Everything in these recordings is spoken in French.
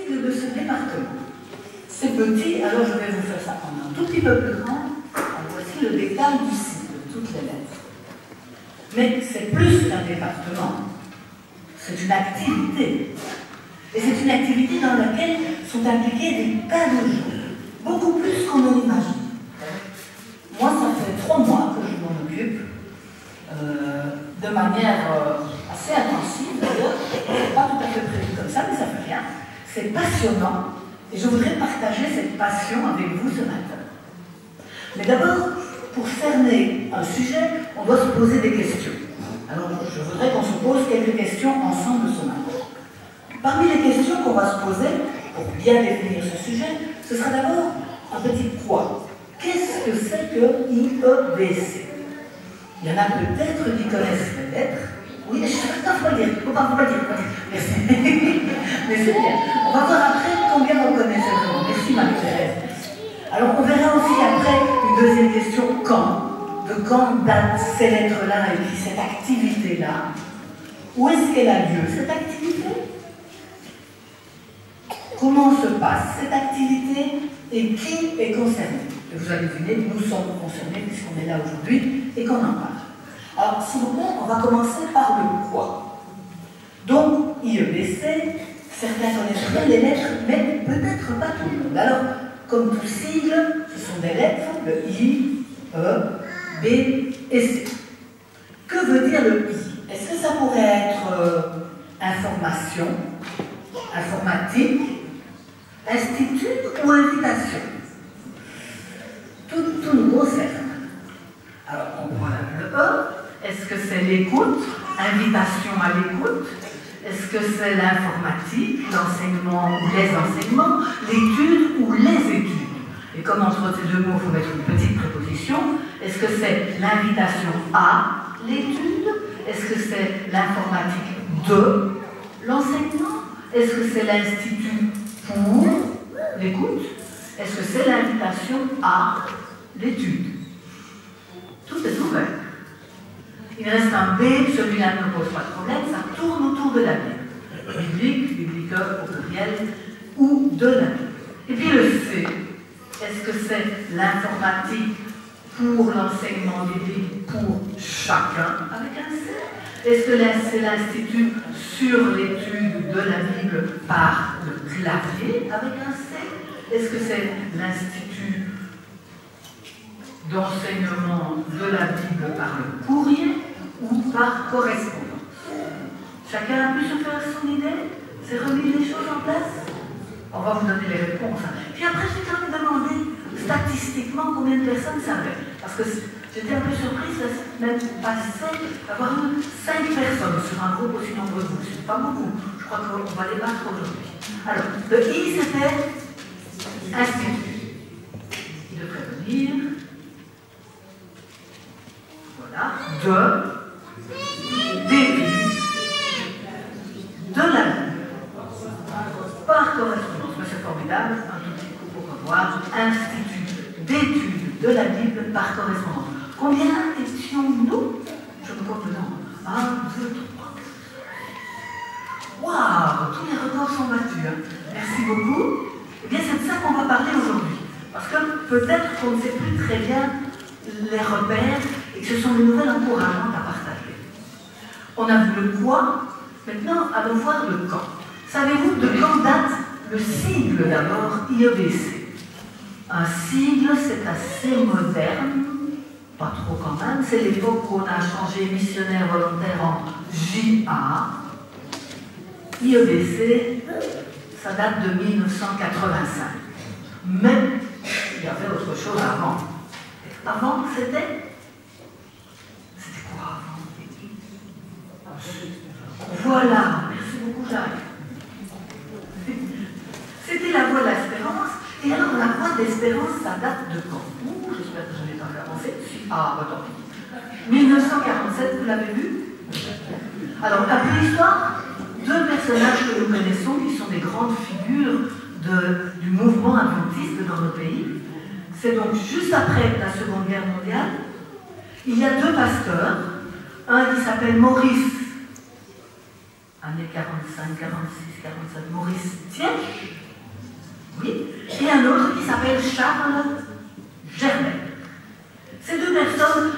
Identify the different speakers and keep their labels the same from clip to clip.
Speaker 1: sigle de ce département. C'est petit, alors je vais vous faire ça en un tout petit peu plus grand. Voici le détail du sigle, de toutes les lettres. Mais c'est plus qu'un département, c'est une activité. Et c'est une activité dans laquelle sont impliqués des tas de gens, beaucoup plus qu'on en imagine. Moi, ça fait 3 mois que je m'en occupe, de manière assez intensive d'ailleurs, pas tout à fait prévu comme ça, mais ça fait rien. C'est passionnant, et je voudrais partager cette passion avec vous ce matin. Mais d'abord, pour cerner un sujet, on doit se poser des questions. Alors, je voudrais qu'on se pose quelques questions ensemble ce matin. Parmi les questions qu'on va se poser, pour bien définir ce sujet, ce sera d'abord un petit quoi. Qu'est-ce que c'est que IEBC? Il y en a peut-être qui connaissent les lettres. Oui, mais je sais pas, faut pas dire. Faut pas dire. Merci. Mais c'est bien. On va voir après combien on connaît vraiment. Merci Marie-Thérèse. Alors on verra aussi après une deuxième question, quand? De quand datent ces lettres-là et puis cette activité-là? Où est-ce qu'elle a lieu, cette activité? Comment se passe cette activité et qui est concerné? Et vous allez deviner, nous sommes concernés puisqu'on est là aujourd'hui et qu'on en parle. Alors, s'il vous plaît, on va commencer par le quoi. Donc, IEBC, certains connaissent bien les lettres, mais peut-être pas tout le monde. Alors, comme tout sigle, ce sont des lettres, le I, E, B et C. Que veut dire le I? Est-ce que ça pourrait être information, informatique, institut ou invitation? Tout nous concerne. Alors, on prend le E. Est-ce que c'est l'écoute, invitation à l'écoute? Est-ce que c'est l'informatique, l'enseignement ou les enseignements, l'étude ou les études? Et comme entre ces deux mots, il faut mettre une petite préposition. Est-ce que c'est l'invitation à l'étude? Est-ce que c'est l'informatique de l'enseignement? Est-ce que c'est l'institut pour l'écoute? Est-ce que c'est l'invitation à l'étude? Tout est ouvert. Il reste un B, celui-là ne pose pas de problème, ça tourne autour de la Bible. Biblique, bibliqueur au pluriel, ou de la Bible. Et puis le C, est-ce que c'est l'informatique pour l'enseignement biblique pour chacun avec un C? Est-ce que c'est l'institut sur l'étude de la Bible par le clavier avec un C? Est-ce que c'est l'institut d'enseignement de la Bible par le courrier ou par correspondance? Chacun a pu se faire son idée? C'est remis les choses en place? On va vous donner les réponses. Puis après, j'ai quand même demandé statistiquement combien de personnes savaient. Parce que j'étais un peu surprise la semaine passée d'avoir eu 5 personnes sur un groupe aussi nombreux que vous. C'est pas beaucoup. Je crois qu'on va débattre aujourd'hui. Alors, le I, c'était institut. Il devrait venir. Voilà. D'études de la Bible par correspondance. Mais c'est formidable, un tout petit coup pour revoir. Institut d'études de la Bible par correspondance. Combien étions-nous? Je me compte dedans. 1, 2, 3. Waouh, tous les records sont battus. Hein. Merci beaucoup. Eh bien, c'est de ça qu'on va parler aujourd'hui. Parce que peut-être qu'on ne sait plus très bien les repères et que ce sont des nouvelles encourageantes à partager. On a vu le quoi, maintenant allons voir le quand. Savez-vous de quand date le sigle d'abord IEBC? Un sigle, c'est assez moderne, pas trop quand même, c'est l'époque où on a changé missionnaire volontaire en JA. IEBC, ça date de 1985. Mais il y avait autre chose avant. Avant, c'était quoi avant? Voilà, merci beaucoup Jacques. C'était la voie de l'espérance. Et alors la voie de l'espérance, ça date de quand? J'espère que je n'ai pas fait avancer. Ah, bah tant pis. 1947, vous l'avez vu? Alors, après l'histoire, 2 personnages que nous connaissons, qui sont des grandes figures du mouvement adventiste dans nos pays. C'est donc juste après la Seconde Guerre mondiale. Il y a 2 pasteurs, un qui s'appelle Maurice, années 45, 46, 47, Maurice Thièche, oui, et un autre qui s'appelle Charles Germain. Ces deux personnes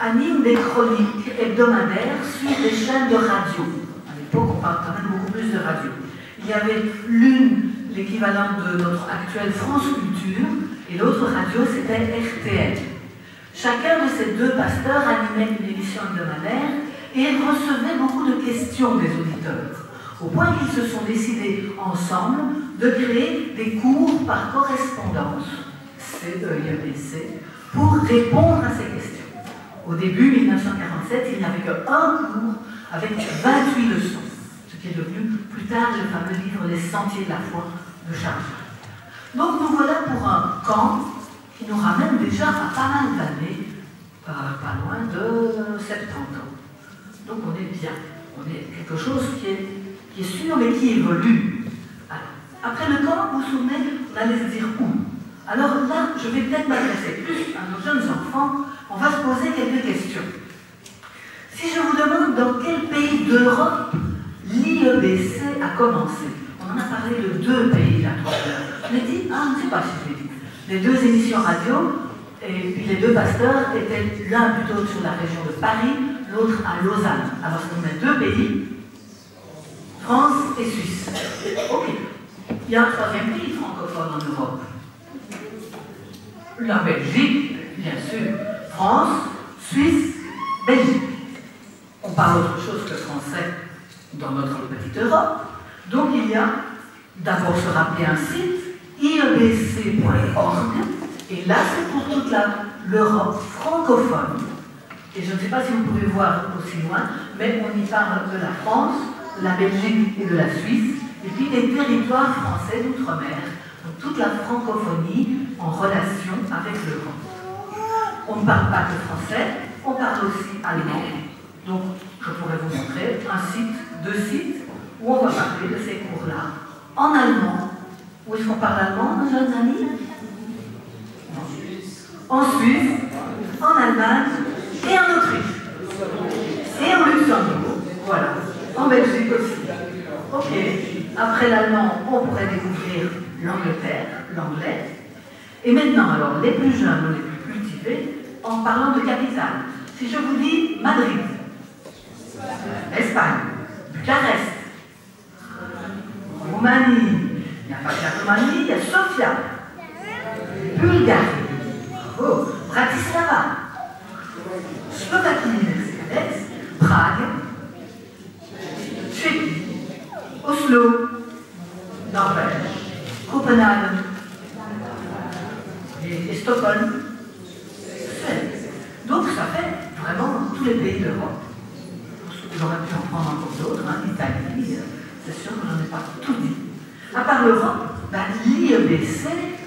Speaker 1: animent des chroniques hebdomadaires sur des chaînes de radio. À l'époque, on parle quand même beaucoup plus de radio. Il y avait l'une, l'équivalent de notre actuelle France Culture, et l'autre radio, c'était RTL. Chacun de ces deux pasteurs animait une émission hebdomadaire et ils recevaient beaucoup de questions des auditeurs, au point qu'ils se sont décidés ensemble de créer des cours par correspondance, CEIEBC, pour répondre à ces questions. Au début, 1947, il n'y avait qu'un cours avec 28 leçons, ce qui est devenu plus tard le fameux livre Les Sentiers de la foi de Charles. Donc nous voilà pour un camp qui nous ramène déjà à pas mal d'années, pas loin de 70 ans. Donc on est bien, on est quelque chose qui est sûr mais qui évolue. Alors, après le camp, vous vous souvenez, on allait se dire où? Alors là, je vais peut-être m'adresser plus à nos jeunes enfants, on va se poser quelques questions. Si je vous demande dans quel pays d'Europe l'IEBC a commencé, on en a parlé de 2 pays là tout à l'heure. Je l'ai dit, je ne sais pas si je l'ai dit. Les 2 émissions radio, et puis les 2 pasteurs étaient l'un plutôt sur la région de Paris, l'autre à Lausanne. Alors on a 2 pays, France et Suisse. Ok. Il y a un 3e pays francophone en Europe. La Belgique, bien sûr. France, Suisse, Belgique. On parle autre chose que français dans notre petite Europe. Donc il y a d'abord se rappeler un site, iebc.org, et là c'est pour toute l'Europe francophone. Et je ne sais pas si vous pouvez voir aussi loin, mais on y parle de la France, de la Belgique et de la Suisse, et puis des territoires français d'outre-mer, donc toute la francophonie en relation avec l'Europe. On ne parle pas que français, on parle aussi allemand. Donc je pourrais vous montrer un site, 2 sites, où on va parler de ces cours-là, en allemand. Où est-ce qu'on parle allemand, nos jeunes amis? En Suisse, en Allemagne et en Autriche. Et en Luxembourg, voilà. En Belgique aussi. Ok. Après l'allemand, on pourrait découvrir l'Angleterre, l'anglais. Et maintenant, alors, les plus jeunes ou les plus cultivés, en parlant de capitale. Si je vous dis Madrid, Espagne, Bucarest, Roumanie, il n'y a pas que la Roumanie, il y a Sofia, Bulgarie, bravo, Bratislava, Slovaquie, Prague, Tchéquie, Oslo, Norvège, Copenhague et Stockholm, Suède. Donc ça fait vraiment tous les pays d'Europe. J'aurais pu en prendre encore d'autres, l'Italie, c'est sûr que je n'en ai pas tout dit. À part l'Europe, l'IEBC,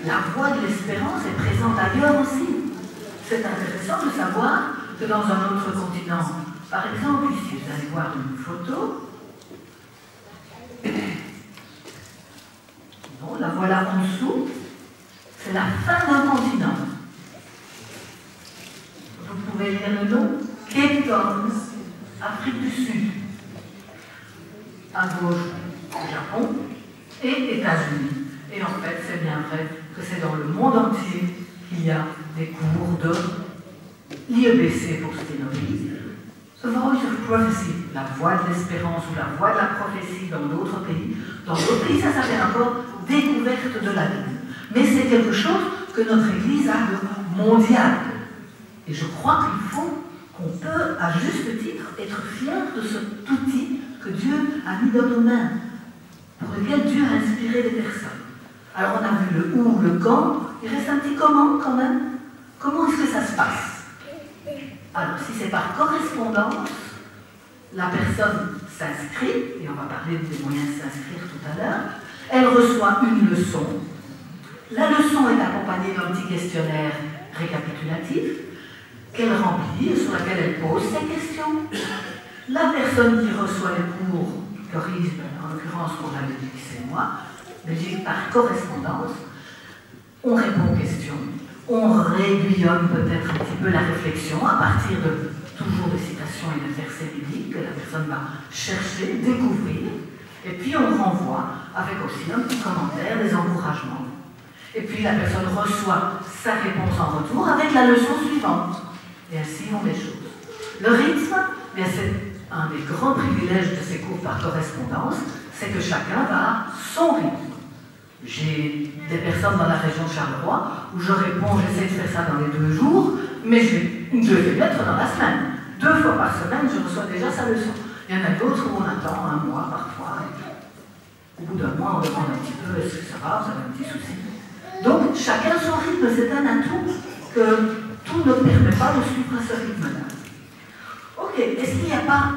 Speaker 1: la voie de l'espérance, est présente ailleurs aussi. C'est intéressant de savoir que dans un autre continent, par exemple, ici, vous allez voir une photo. Bon, la voilà en dessous. C'est la fin d'un continent. Vous pouvez lire le nom. Cape Town, Afrique du Sud. À gauche, Japon et États-Unis. Et en fait, c'est bien vrai que c'est dans le monde entier qu'il y a des cours de l'IEBC pour citer nos pays. The Voice of Prophecy, la voix de l'espérance ou la voix de la prophétie dans d'autres pays. Dans d'autres pays, ça s'appelle encore découverte de la Bible. Mais c'est quelque chose que notre Église a de mondial. Et je crois qu'on peut, à juste titre, être fier de cet outil que Dieu a mis dans nos mains, pour lequel Dieu a inspiré les personnes. Alors on a vu le où, le quand, il reste un petit comment quand même. Comment est-ce que ça se passe? Alors si c'est par correspondance, la personne s'inscrit, et on va parler des moyens de s'inscrire tout à l'heure, elle reçoit une leçon. La leçon est accompagnée d'un petit questionnaire récapitulatif qu'elle remplit, sur laquelle elle pose ses questions. La personne qui reçoit les cours, corrige, en l'occurrence pour la Belgique, c'est moi, Belgique par correspondance, on répond aux questions, on réguillonne peut-être un petit peu la réflexion à partir de toujours des citations et des versets bibliques que la personne va chercher, découvrir, et puis on renvoie avec aussi un petit commentaire, des encouragements. Et puis la personne reçoit sa réponse en retour avec la leçon suivante. Et ainsi vont les choses. Le rythme, c'est un des grands privilèges de ces cours par correspondance, c'est que chacun va à son rythme. J'ai des personnes dans la région de Charleroi où je réponds, j'essaie de faire ça dans les 2 jours, mais j'ai une deuxième lettre dans la semaine. 2 fois par semaine, je reçois déjà sa leçon. Il y en a d'autres où on attend 1 mois parfois. Et au bout d'1 mois, on demande un petit peu, est-ce que ça va, vous avez un petit souci. Donc, chacun son rythme, c'est un atout que tout ne permet pas de suivre ce rythme-là. Ok, est-ce qu'il n'y a pas,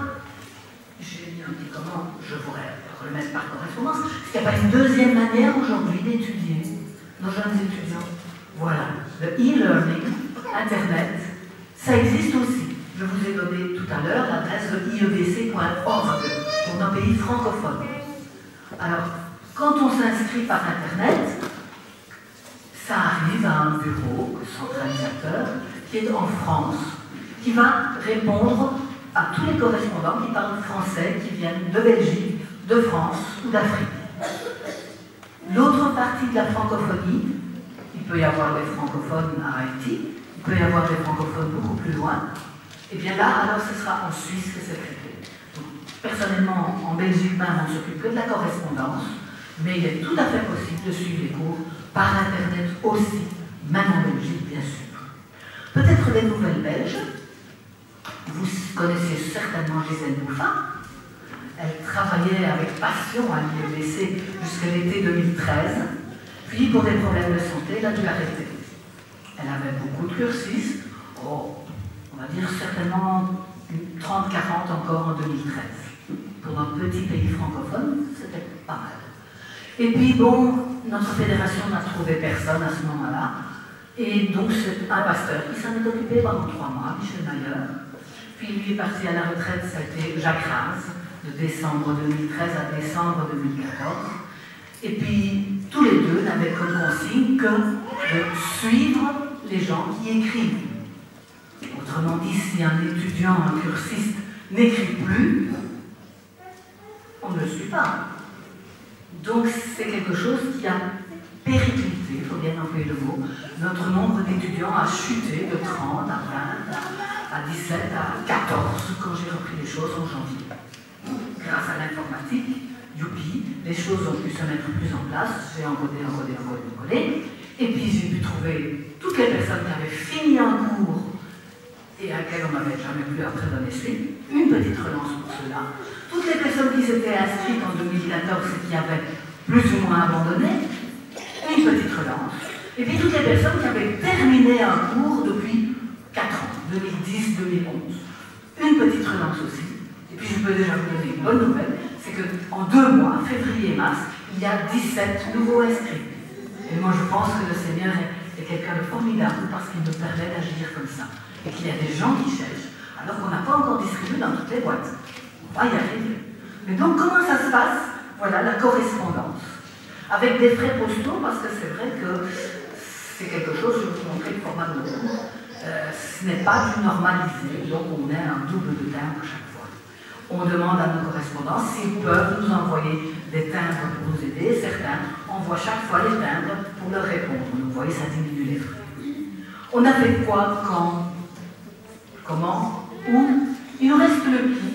Speaker 1: j'ai dit un petit comment, je pourrais remettre par correspondance, est-ce qu'il n'y a pas une deuxième manière aujourd'hui d'étudier nos jeunes étudiants? Voilà, le e-learning, Internet, ça existe aussi. Je vous ai donné tout à l'heure l'adresse de iedc.org pour nos pays francophones. Alors, quand on s'inscrit par Internet, ça arrive à un bureau centralisateur qui est en France, qui va répondre à tous les correspondants qui parlent français, qui viennent de Belgique, de France ou d'Afrique. L'autre partie de la francophonie, il peut y avoir des francophones à Haïti, il peut y avoir des francophones beaucoup plus loin, et bien là, alors ce sera en Suisse que c'est traité. Donc, personnellement, en Belgique même, on s'occupe que de la correspondance, mais il est tout à fait possible de suivre les cours par Internet aussi, même en Belgique, bien sûr. Peut-être des nouvelles belges. Vous connaissez certainement Gisèle Bouffin. Elle travaillait avec passion à l'IEBC jusqu'à l'été 2013. Puis, pour des problèmes de santé, elle a dû arrêter. Elle avait beaucoup de cursus. On va dire certainement 30-40 encore en 2013. Pour notre petit pays francophone, c'était pas mal. Et puis, bon, notre fédération n'a trouvé personne à ce moment-là. Et donc, c'est un pasteur qui s'en est occupé pendant 3 mois, Michel Mayer. Puis, lui est parti à la retraite, ça a été Jacques Raz, de décembre 2013 à décembre 2014. Et puis, tous les deux n'avaient comme consigne que de suivre les gens qui écrivent. Autrement dit, si un étudiant, un cursiste n'écrit plus, on ne le suit pas. Donc c'est quelque chose qui a périclité, il faut bien employer le mot. Notre nombre d'étudiants a chuté de 30 à 20, à 17, à 14 quand j'ai repris les choses en janvier. Grâce à l'informatique, youpi, les choses ont pu se mettre plus en place, j'ai encodé. Et puis j'ai pu trouver toutes les personnes qui avaient fini un cours et à laquelle on n'avait jamais pu après donner suite, une petite relance pour cela. Toutes les personnes qui s'étaient inscrites en 2014 et qui avaient plus ou moins abandonné, une petite relance. Et puis toutes les personnes qui avaient terminé un cours depuis 4 ans, 2010-2011. Une petite relance aussi. Et puis je peux déjà vous donner une bonne nouvelle, c'est qu'en 2 mois, février et mars, il y a 17 nouveaux inscrits. Et moi je pense que le Seigneur est quelqu'un de formidable parce qu'il nous permet d'agir comme ça. Et qu'il y a des gens qui cherchent, alors qu'on n'a pas encore distribué dans toutes les boîtes. On va y arriver. Mais donc, comment ça se passe? Voilà, la correspondance. Avec des frais postaux, parce que c'est vrai que c'est quelque chose, je vais vous montrer le format de notre cours, ce n'est pas du normalisé, donc on a un double de timbre chaque fois. On demande à nos correspondants s'ils peuvent nous envoyer des timbres pour nous aider. Certains envoient chaque fois les timbres pour leur répondre. Vous voyez, ça diminue les frais. On a fait quoi, quand? Comment? Où? Il nous reste le qui.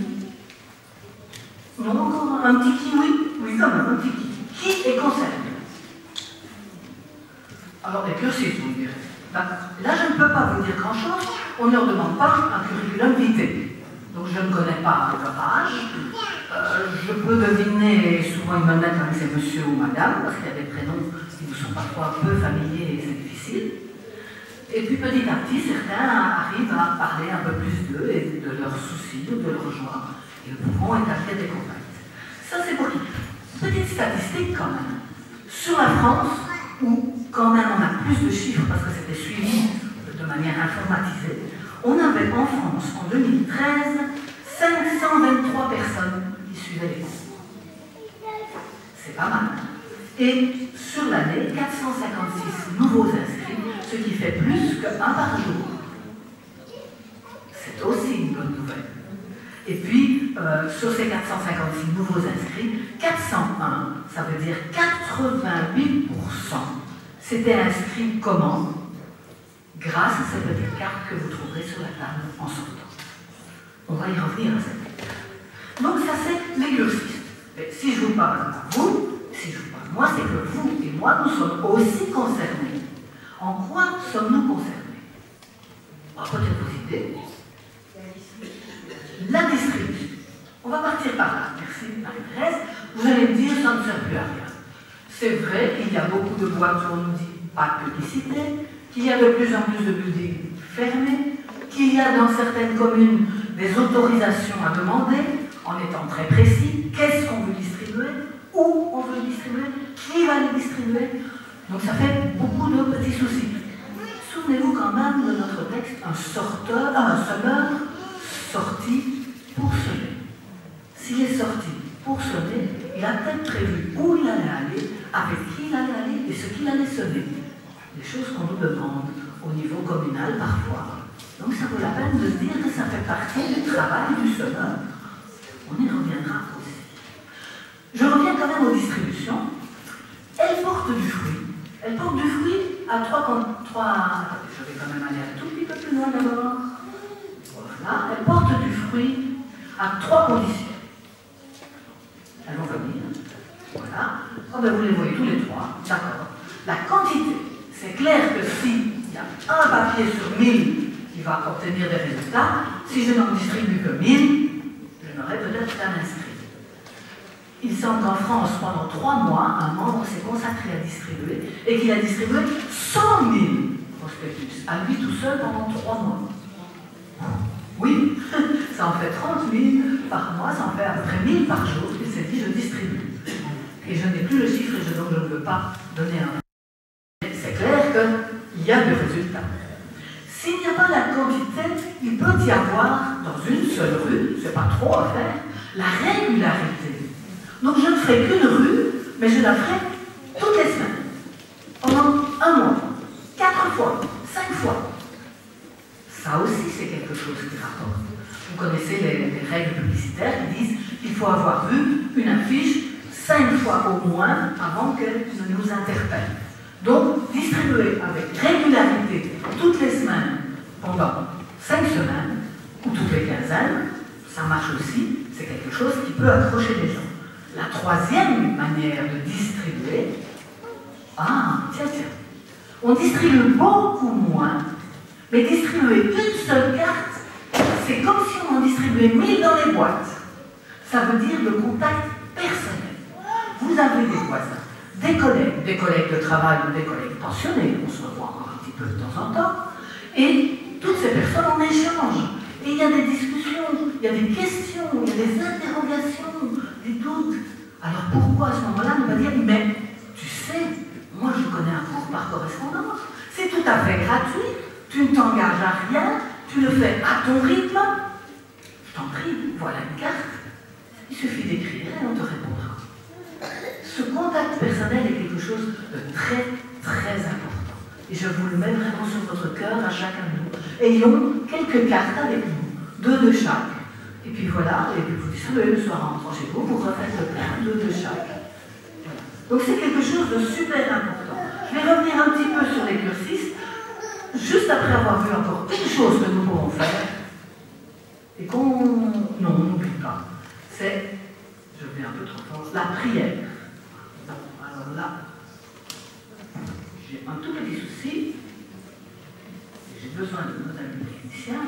Speaker 1: Non, encore un petit qui, oui. Oui, quand même, un petit qui. Qui est concerné? Alors, les cursus, vous me direz. Là, je ne peux pas vous dire grand-chose. On ne leur demande pas un curriculum vitae. Donc, je ne connais pas leur âge. Je peux deviner, souvent ils me mettent avec c'est monsieur ou madame, parce qu'il y a des prénoms qui nous sont parfois un peu familiers et c'est difficile. Et puis petit à petit, certains arrivent à parler un peu plus d'eux et de leurs soucis ou de leurs joies. Et nous pouvons établir des contacts. Ça, c'est pour qui? Petite statistique quand même. Sur la France, où quand même on a plus de chiffres parce que c'était suivi de manière informatisée, on avait en France, en 2013, 523 personnes qui suivaient les cours. C'est pas mal. Et sur l'année, 456 nouveaux inscrits, ce qui fait plus qu'un par jour. c'est aussi une bonne nouvelle. Et puis, sur ces 456 nouveaux inscrits, 401, ça veut dire 88%, s'étaient inscrits comment? Grâce à cette petite carte que vous trouverez sur la table en sortant. On va y revenir à cette petite carte. Donc ça, c'est l'exercice. Mais si je vous parle à vous, si je vous parle à moi, c'est que vous et moi, nous sommes aussi concernés. En quoi sommes-nous concernés? Peut-être vos idées. La distribution. On va partir par là. Merci Marie-Thérèse. Vous allez me dire, ça ne sert plus à rien. C'est vrai qu'il y a beaucoup de boîtes où on nous dit pas de publicité, qu'il y a de plus en plus de buildings fermés, qu'il y a dans certaines communes des autorisations à demander, en étant très précis, qu'est-ce qu'on veut distribuer, où on veut distribuer, qui va les distribuer. Donc ça fait beaucoup de petits soucis. Souvenez-vous quand même de notre texte, un sonneur sorti pour sonner. S'il est sorti pour sonner, il a peut-être prévu où il allait aller, avec qui il allait aller et ce qu'il allait sonner. Des choses qu'on nous demande au niveau communal parfois. Donc ça vaut la peine de se dire que ça fait partie du travail du sonneur. On y reviendra aussi. Je reviens quand même aux distributions. Elles portent du fruit. Elles portent du fruit à je vais quand même aller un tout petit peu plus loin d'abord. Voilà. Elles portent du fruit à 3 conditions. Elles vont venir. Voilà. Oh ben vous les voyez tous les 3. D'accord. La quantité. C'est clair que s'il y a un papier sur 1000 qui va obtenir des résultats, si je n'en distribue que 1000, je n'aurai peut-être qu'un inscrit. Il semble qu'en France, pendant 3 mois, un membre s'est consacré à distribuer et qu'il a distribué 100 000 prospectus, à lui tout seul pendant 3 mois. Oui, ça en fait 30 000 par mois, ça en fait à peu près 1000 par jour. Il s'est dit, je distribue. Et je n'ai plus le chiffre et donc je ne veux pas donner un. C'est clair qu'il y a des résultats. S'il n'y a pas la quantité, il peut y avoir, dans une seule rue, c'est pas trop à faire, la régularité. Donc je ne ferai qu'une rue, mais je la ferai toutes les semaines, pendant 1 mois, 4 fois, 5 fois. Ça aussi, c'est quelque chose qui rapporte. Vous connaissez les règles publicitaires qui disent qu'il faut avoir vu une affiche 5 fois au moins avant qu'elle ne nous interpelle. Donc, distribuer avec régularité toutes les semaines pendant 5 semaines ou toutes les quinzaines, ça marche aussi, c'est quelque chose qui peut accrocher les gens. La 3e manière de distribuer, tiens, on distribue beaucoup moins, mais distribuer une seule carte, c'est comme si on en distribuait 1000 dans les boîtes. Ça veut dire le contact personnel. Vous avez des voisins, des collègues de travail ou des collègues pensionnés, on se revoit encore un petit peu de temps en temps, et toutes ces personnes en échangent. Et il y a des discussions, il y a des questions, il y a des interrogations, des doutes. Alors pourquoi à ce moment-là ne pas dire, mais tu sais, moi je connais un cours par correspondance, c'est tout à fait gratuit, tu ne t'engages à rien, tu le fais à ton rythme. Je t'en prie, voilà une carte, il suffit d'écrire et on te répondra. Ce contact personnel est quelque chose de très, très important. Et je vous le mets vraiment sur votre cœur à chacun de nous. Ayons quelques cartes avec nous, 2 de chaque. Et puis voilà, et puis vous distribuez le soir en rentrant chez vous, vous refaites le plein, 2 de chaque. Voilà. Donc c'est quelque chose de super important. Je vais revenir un petit peu sur l'exercice, juste après avoir vu encore une chose que nous pouvons faire, et non, on n'oublie pas. C'est, je vais un peu trop fort, la prière. Alors là, j'ai un tout petit souci, j'ai besoin de notre ami technicien.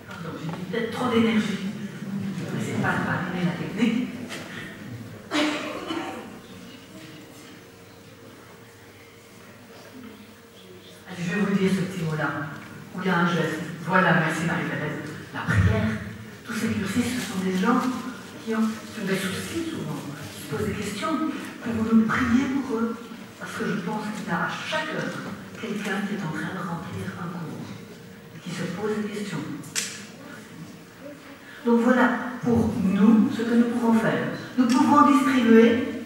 Speaker 1: Pardon, j'ai mis peut-être trop d'énergie. Je ne sais pas allumer la technique. Allez, je vais vous dire ce petit mot-là, où il y a un geste. Voilà, merci Marie-Thérèse. La prière, tous ces exercices, ce sont des gens qui ont des soucis souvent, qui se posent des questions, que vous nous priez pour eux. Parce que je pense qu'il y a à chaque heure quelqu'un qui est en train de remplir un cours, qui se pose des questions. Donc voilà, pour nous, ce que nous pouvons faire. Nous pouvons distribuer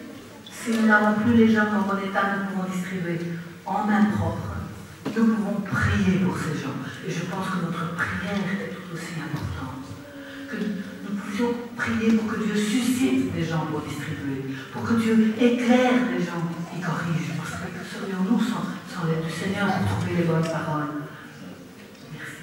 Speaker 1: Si nous n'avons plus les gens en bon état, nous pouvons distribuer en main propre. Nous pouvons prier pour ces gens. Et je pense que notre prière est tout aussi importante. Que nous pouvions prier pour que Dieu suscite des gens pour distribuer, pour que Dieu éclaire les gens qui corrigent. Parce que serions-nous sans l'aide du Seigneur pour trouver les bonnes paroles? Merci.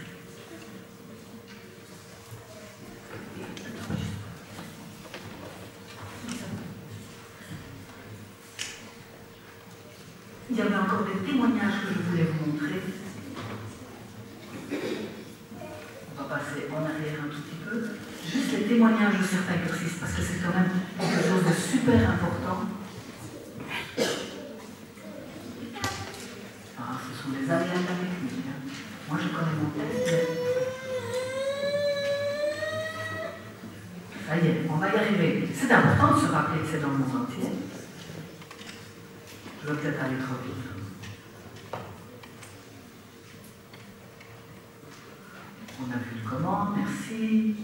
Speaker 1: Il y avait encore des témoignages que je voulais vous montrer. On va passer en arrière un tout petit peu. Juste les témoignages de certains cursistes, parce que c'est quand même quelque chose de super important. Ah, ce sont des aléas de la technique. Hein. Moi, je connais mon test. Ça y est, on va y arriver. C'est important de se rappeler que c'est dans le monde entier. Je vais peut-être aller trop vite. On a vu le comment, merci.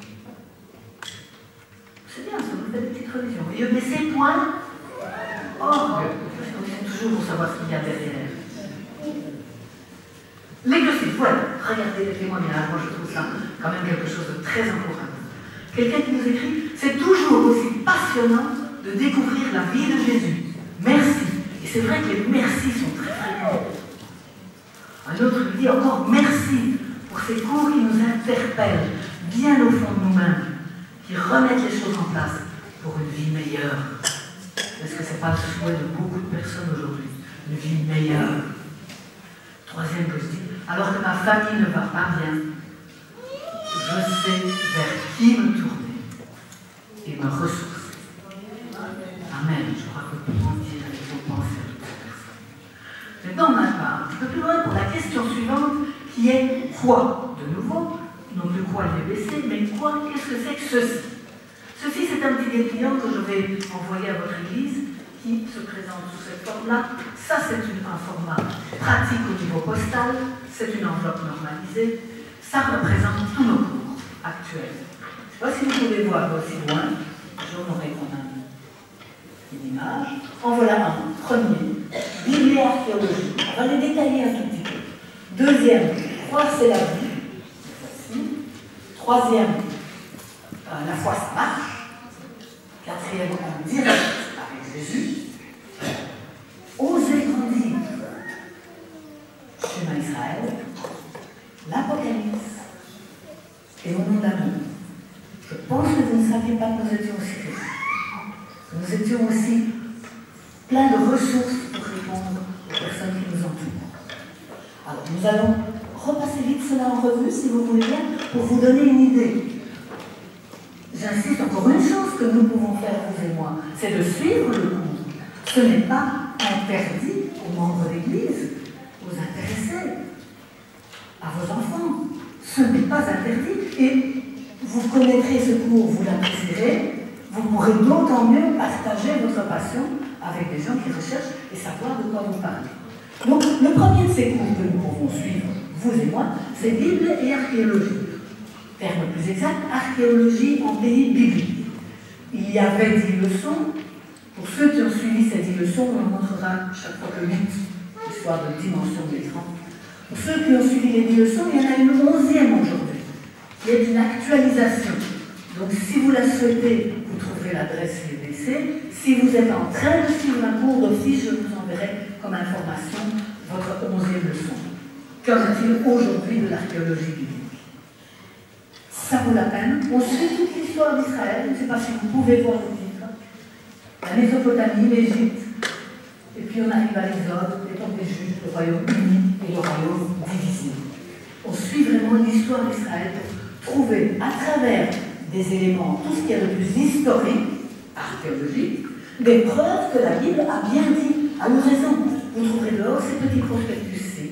Speaker 1: C'est bien, ça nous fait des petites religions. Mais ces points, oh, on est toujours pour savoir ce qu'il y a derrière. L'exercice, voilà, regardez les témoignages, moi je trouve ça quand même quelque chose de très encourageant. Quelqu'un qui nous écrit, c'est toujours aussi passionnant de découvrir la vie de Jésus. Merci. Et c'est vrai que les merci sont très fréquents. Un autre lui dit encore merci pour ces cours qui nous interpellent bien au fond de nous-mêmes, qui remettent les choses en place pour une vie meilleure. Est-ce que ce n'est pas le souhait de beaucoup de personnes aujourd'hui? Une vie meilleure. Troisième que je dis, alors que ma famille ne va pas bien, je sais vers qui me tourner et me ressourcer. Amen. Je crois que tout le monde dit qu'il faut penser à toutes ces personnes. Maintenant, on va un petit peu plus loin pour la question suivante, qui est quoi? De nouveau, non de quoi l'UBC, mais quoi? Qu'est-ce que c'est que ceci? Ceci, c'est un petit dépliant que je vais envoyer à votre église, qui se présente sous cette forme-là. Ça, c'est un format pratique au niveau postal, c'est une enveloppe normalisée. Ça représente tous nos cours actuels. Je ne sais pas si vous pouvez voir aussi loin, j'en aurai quand même une image. En voilà un. Premier, Bible et archéologie. On va les détailler un tout petit peu. Deuxième, croire c'est la vie. Troisième, la foi ça marche. Quatrième, on direct avec Jésus. Oser grandir. Chemin Israël. L'Apocalypse. Et au nom d'amour. Je pense que vous ne saviez pas que nous étions aussi riches. Que nous étions aussi plein de ressources pour répondre aux personnes qui nous entourent. Alors, nous allons repasser vite cela en revue, si vous voulez bien, pour vous donner une idée. J'insiste encore une chose que nous pouvons faire, vous et moi, c'est de suivre le cours. Ce n'est pas interdit aux membres d'Église, aux intéressés, à vos enfants. Ce n'est pas interdit. Et vous connaîtrez ce cours, vous l'apprécierez, vous pourrez d'autant mieux partager votre passion avec des gens qui recherchent et savoir de quoi vous parlez. Donc, le premier de ces cours que nous pouvons suivre, vous et moi, c'est Bible et archéologie. Terme plus exact, archéologie en pays biblique. Il y avait 10 leçons. Pour ceux qui ont suivi ces 10 leçons, on en montrera chaque fois que 8, histoire de dimension de l'écran. Pour ceux qui ont suivi les 10 leçons, il y en a une 11e aujourd'hui, qui est une actualisation. Donc, si vous la souhaitez, vous trouverez l'adresse UBC. Si vous êtes en train de suivre un cours d'office, je vous enverrai comme information votre 11e leçon. Qu'en est-il aujourd'hui de l'archéologie biblique? Ça vaut la peine. On suit toute l'histoire d'Israël. Je ne sais pas si vous pouvez voir le titre. La Mésopotamie, l'Égypte. Et puis on arrive à l'Exode, l'époque des Juifs, le royaume uni et le royaume divisé. On suit vraiment l'histoire d'Israël pour trouver à travers des éléments, tout ce qu'il y a de plus historique, archéologique, des preuves que la Bible a bien dit, a eu raison. Vous trouverez dehors ces petits prospectus-ci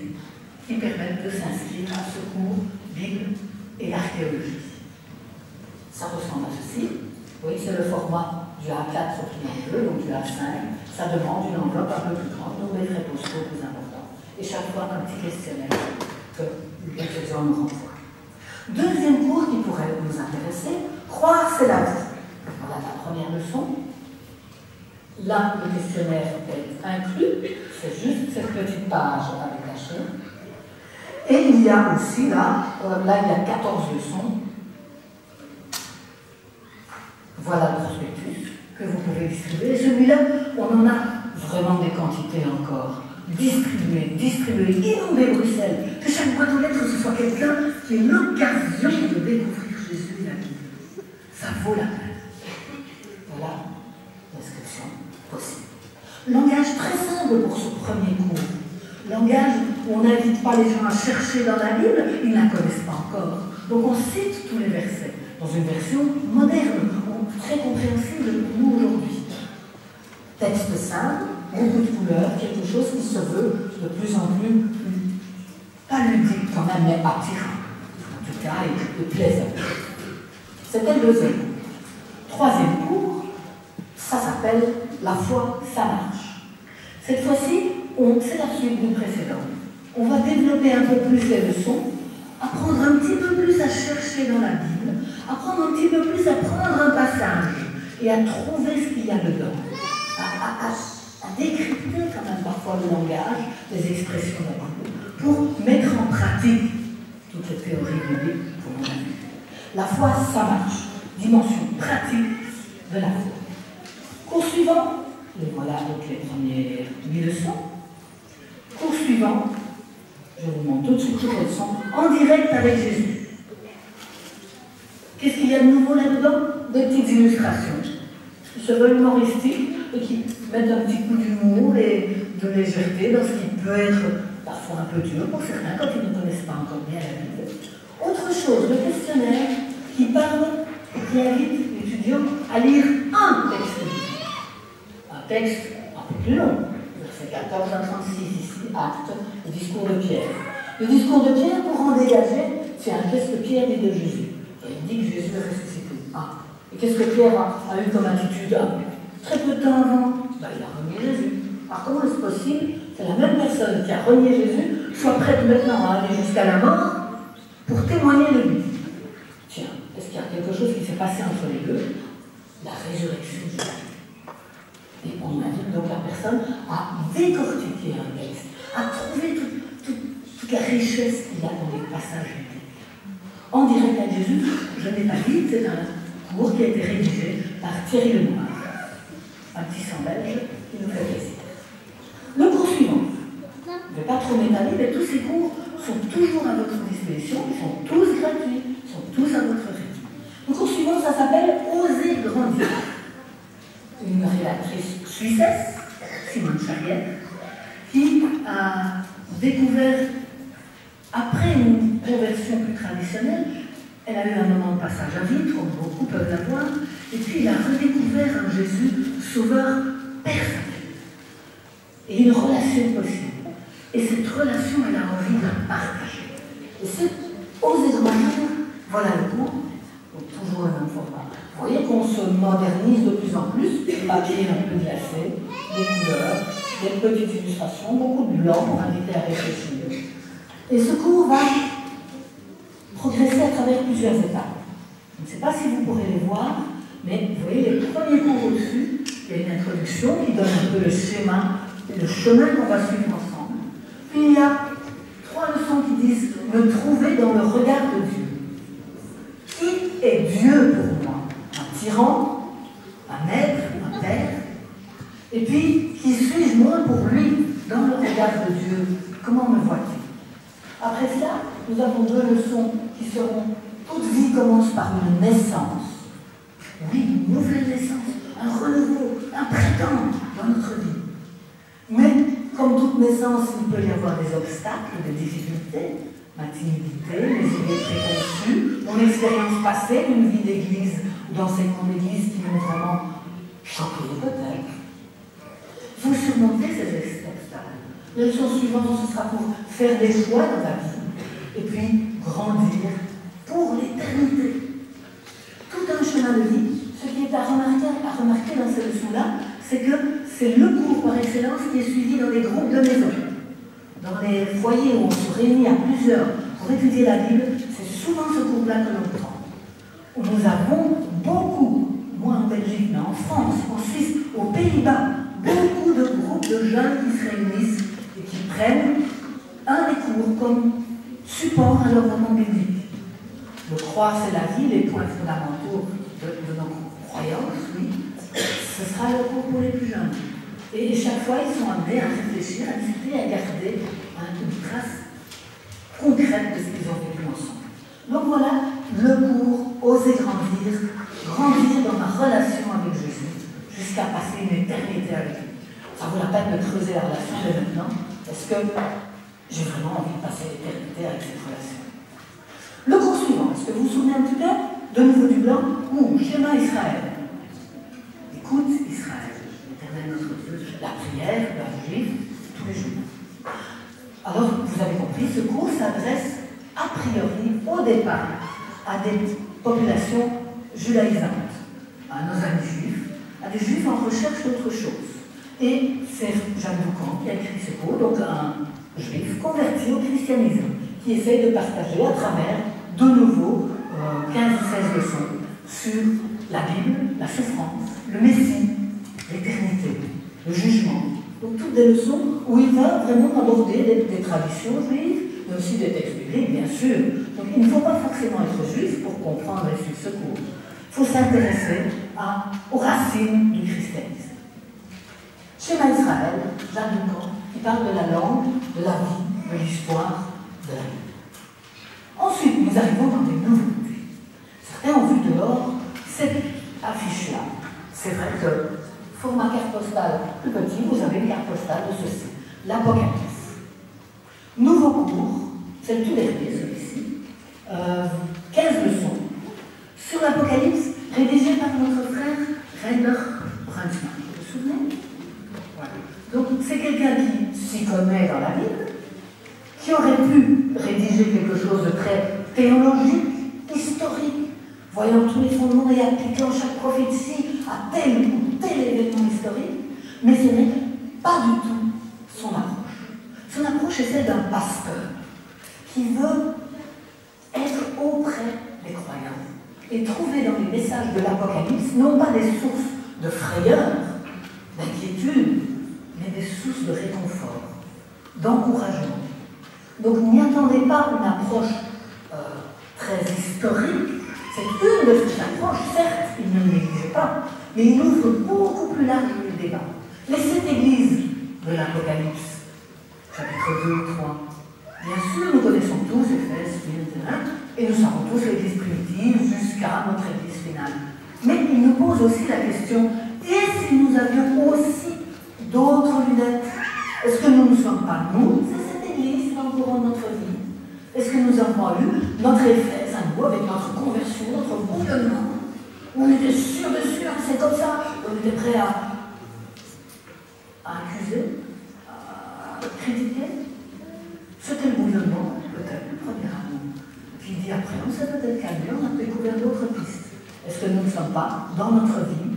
Speaker 1: qui permettent de s'inscrire à ce cours Bible et archéologie. Ça ressemble à ceci. Oui, c'est le format du A4 qui en veut, donc du A5. Ça demande une enveloppe un peu plus grande, donc des frais postaux plus importants. Et chaque fois un petit questionnaire que l'étudiant nous renvoie. Deuxième cours qui pourrait nous intéresser, croire c'est la vie. Voilà la première leçon. Là, le questionnaire est inclus, c'est juste cette petite page avec cachée. Et il y a aussi, là, il y a 14 leçons. Voilà le prospectus que vous pouvez distribuer. Celui-là, on en a vraiment des quantités encore. Distribuer, inonder Bruxelles. Que chaque boîte aux lettres, ce soit quelqu'un qui ait l'occasion de découvrir Jésus et la Bible. Ça vaut la peine. Voilà l'inscription possible. Langage très simple pour ce premier cours. Langage où on n'invite pas les gens à chercher dans la Bible, ils ne la connaissent pas encore. Donc on cite tous les versets, dans une version moderne, très compréhensible pour nous aujourd'hui. Texte simple, beaucoup de couleurs, quelque chose qui se veut de plus en plus, pas ludique quand même, mais attirant. En tout cas, et plaisant. C'était le deuxième cours. Troisième cours, ça s'appelle La foi, ça marche. Cette fois-ci, c'est la suite du précédent. On va développer un peu plus les leçons, apprendre un petit peu plus à chercher dans la Bible, apprendre un petit peu plus à prendre un passage et à trouver ce qu'il y a dedans, à décrypter quand même parfois le langage, les expressions de la Bible, pour mettre en pratique toutes les théories bibliques qu'on a vues. La foi, ça marche. Dimension pratique de la foi. Cours suivant, et voilà donc les premières 8 leçons. Cours suivant, je vous montre tout de suite toutes les leçons, en direct avec Jésus. Qu'est-ce qu'il y a de nouveau là-dedans? Des petites illustrations qui se veulent humoristiques et qui mettent un petit coup d'humour et de légèreté dans ce qui peut être parfois un peu dur pour certains quand ils ne connaissent pas encore bien la Bible. Autre chose, le questionnaire qui parle et qui invite l'étudiant à lire un texte biblique. Un texte un peu plus long, verset 14 à 36 ici, acte, le discours de Pierre. Le discours de Pierre, pour en dégager, c'est qu'est-ce que Pierre dit de Jésus. Et il dit que Jésus est ressuscité. Ah. Et qu'est-ce que Pierre a eu comme attitude? Très peu de temps avant, il a renié Jésus. Alors comment est-ce possible que la même personne qui a renié Jésus soit prête maintenant à aller jusqu'à la mort pour témoigner de lui? Tiens, est-ce qu'il y a quelque chose qui s'est passé entre les deux? La résurrection de Jésus. Et on invite donc la personne à décortiquer un texte, à trouver toute la richesse qu'il y a dans les passages bibliques. En direct à Jésus, je n'ai pas dit, c'est un cours qui a été rédigé par Thierry Lenoir, un petit sang belge qui nous fait plaisir. Le cours suivant, je ne vais pas trop m'étaler, mais tous ces cours sont toujours à votre disposition, ils sont tous gratuits, ils sont tous à votre rythme. Le cours suivant, ça s'appelle Oser grandir. Une rédactrice suissesse, Simone Charrière, qui a découvert, après une conversion plus traditionnelle, elle a eu un moment de passage à vide, comme beaucoup peuvent l'avoir, et puis elle a redécouvert un Jésus sauveur personnel. Et une relation possible. Et cette relation, elle a envie de la partager. Et c'est Oser grandir, voilà le cours, donc toujours le même format. Vous voyez qu'on se modernise de plus en plus, papier un peu glacé, des couleurs, des petites illustrations, beaucoup de blanc pour inviter à réfléchir. Et ce cours va progresser à travers plusieurs étapes. Je ne sais pas si vous pourrez les voir, mais vous voyez les premiers cours au-dessus, il y a une introduction qui donne un peu le schéma, le chemin qu'on va suivre ensemble. Puis il y a 3 leçons qui disent « Me trouver dans le regard de Dieu ». Qui est Dieu pour moi? Un tyran, un maître, un père? Et puis, qui suis-je moi pour lui dans le regard de Dieu? Comment me voit-il? Après cela, nous avons 2 leçons qui seront « Toute vie commence par une naissance ». Oui, une nouvelle naissance, un renouveau, un printemps dans notre vie. Mais, comme toute naissance, il peut y avoir des obstacles, des difficultés, ma timidité, mes idées préconçues, mon expérience passée d'une vie d'église ou d'enseignement d'église qui m'ont vraiment choqué peut-être. Il faut surmonter ces obstacles. La leçon suivante, ce sera pour faire des choix dans la vie et puis grandir pour l'éternité. Tout un chemin de vie. Ce qui est à remarquer dans ces leçons-là, c'est que c'est le cours par excellence qui est suivi dans les groupes de maison. Dans les foyers où on se réunit à plusieurs pour étudier la Bible, c'est souvent ce cours-là que l'on prend. Où nous avons beaucoup, moins en Belgique, mais en France, en Suisse, aux Pays-Bas, de jeunes qui se réunissent et qui prennent un des cours comme support à leur moment biblique. Le croire, c'est la vie, les points fondamentaux de nos croyances, oui, ce sera le cours pour les plus jeunes. Et chaque fois, ils sont amenés à réfléchir, à discuter, à garder une trace concrète de ce qu'ils ont vécu ensemble. Donc voilà, le cours, oser grandir dans ma relation avec Jésus, jusqu'à passer une éternité avec lui. Ça vaut la peine de creuser la relation dès maintenant. Est-ce que j'ai vraiment envie de passer l'éternité avec cette relation? Le cours suivant, est-ce que vous vous souvenez un petit peu? De nouveau du blanc, ou schéma Israël. Écoute Israël, l'Éternel notre Dieu, la prière d'un juif tous les jours. Alors, vous avez compris, ce cours s'adresse a priori, au départ, à des populations judaïsantes, à nos amis juifs, à des juifs en recherche d'autre chose. Et c'est Jean Boucan qui a écrit ce cours, donc un juif converti au christianisme, qui essaye de partager à travers, de nouveau, 15 ou 16 leçons sur la Bible, la souffrance, le Messie, l'éternité, le jugement. Donc toutes des leçons où il va vraiment aborder des traditions juives, mais aussi des textes bibliques, bien sûr. Donc il ne faut pas forcément être juif pour comprendre et suivre ce cours. Il faut s'intéresser aux racines du christianisme. Schéma Israël, Jacques Boucan, qui parle de la langue, de la vie, de l'histoire, de la Bible. Ensuite, nous arrivons dans des nouveautés. Certains ont vu dehors cette affiche-là. C'est vrai que, format carte postale plus petit, vous avez une carte postale de ceci, l'Apocalypse. Nouveau cours, c'est le tout dernier, celui-ci, 15 leçons sur l'Apocalypse, rédigé par notre frère Rainer Brunsman. Vous vous souvenez? Voilà. Donc, c'est quelqu'un qui s'y connaît dans la Bible, qui aurait pu rédiger quelque chose de très théologique, historique, voyant tous les fondements et appliquant chaque prophétie à tel ou tel événement historique, mais ce n'est pas du tout son approche. Son approche est celle d'un pasteur qui veut être auprès des croyants et trouver dans les messages de l'Apocalypse non pas des sources de frayeur, d'inquiétude, mais des sources de réconfort, d'encouragement. Donc n'y attendez pas une approche très historique. C'est une de ces approches, certes, il ne néglige pas, mais il ouvre beaucoup plus large le débat. Les 7 églises de l'Apocalypse, chapitre 2 ou 3, bien sûr, nous connaissons tous Éphèse, etc., et nous savons tous l'église primitive jusqu'à notre église finale. Mais il nous pose aussi la question, et si nous avions aussi d'autres lunettes? Est-ce que nous ne sommes pas nous, c'est cette église dans le courant de notre vie? Est-ce que nous avons eu notre Éphèse à nous, avec notre conversion, notre bouillonnement, où on était sûr de sûr, c'est comme ça, on était prêt à accuser, à critiquer? C'était le bouillonnement, peut-être, le premier amour. Puis dit après, on s'est peut-être calmé, on a découvert d'autres pistes. Est-ce que nous ne sommes pas, dans notre vie,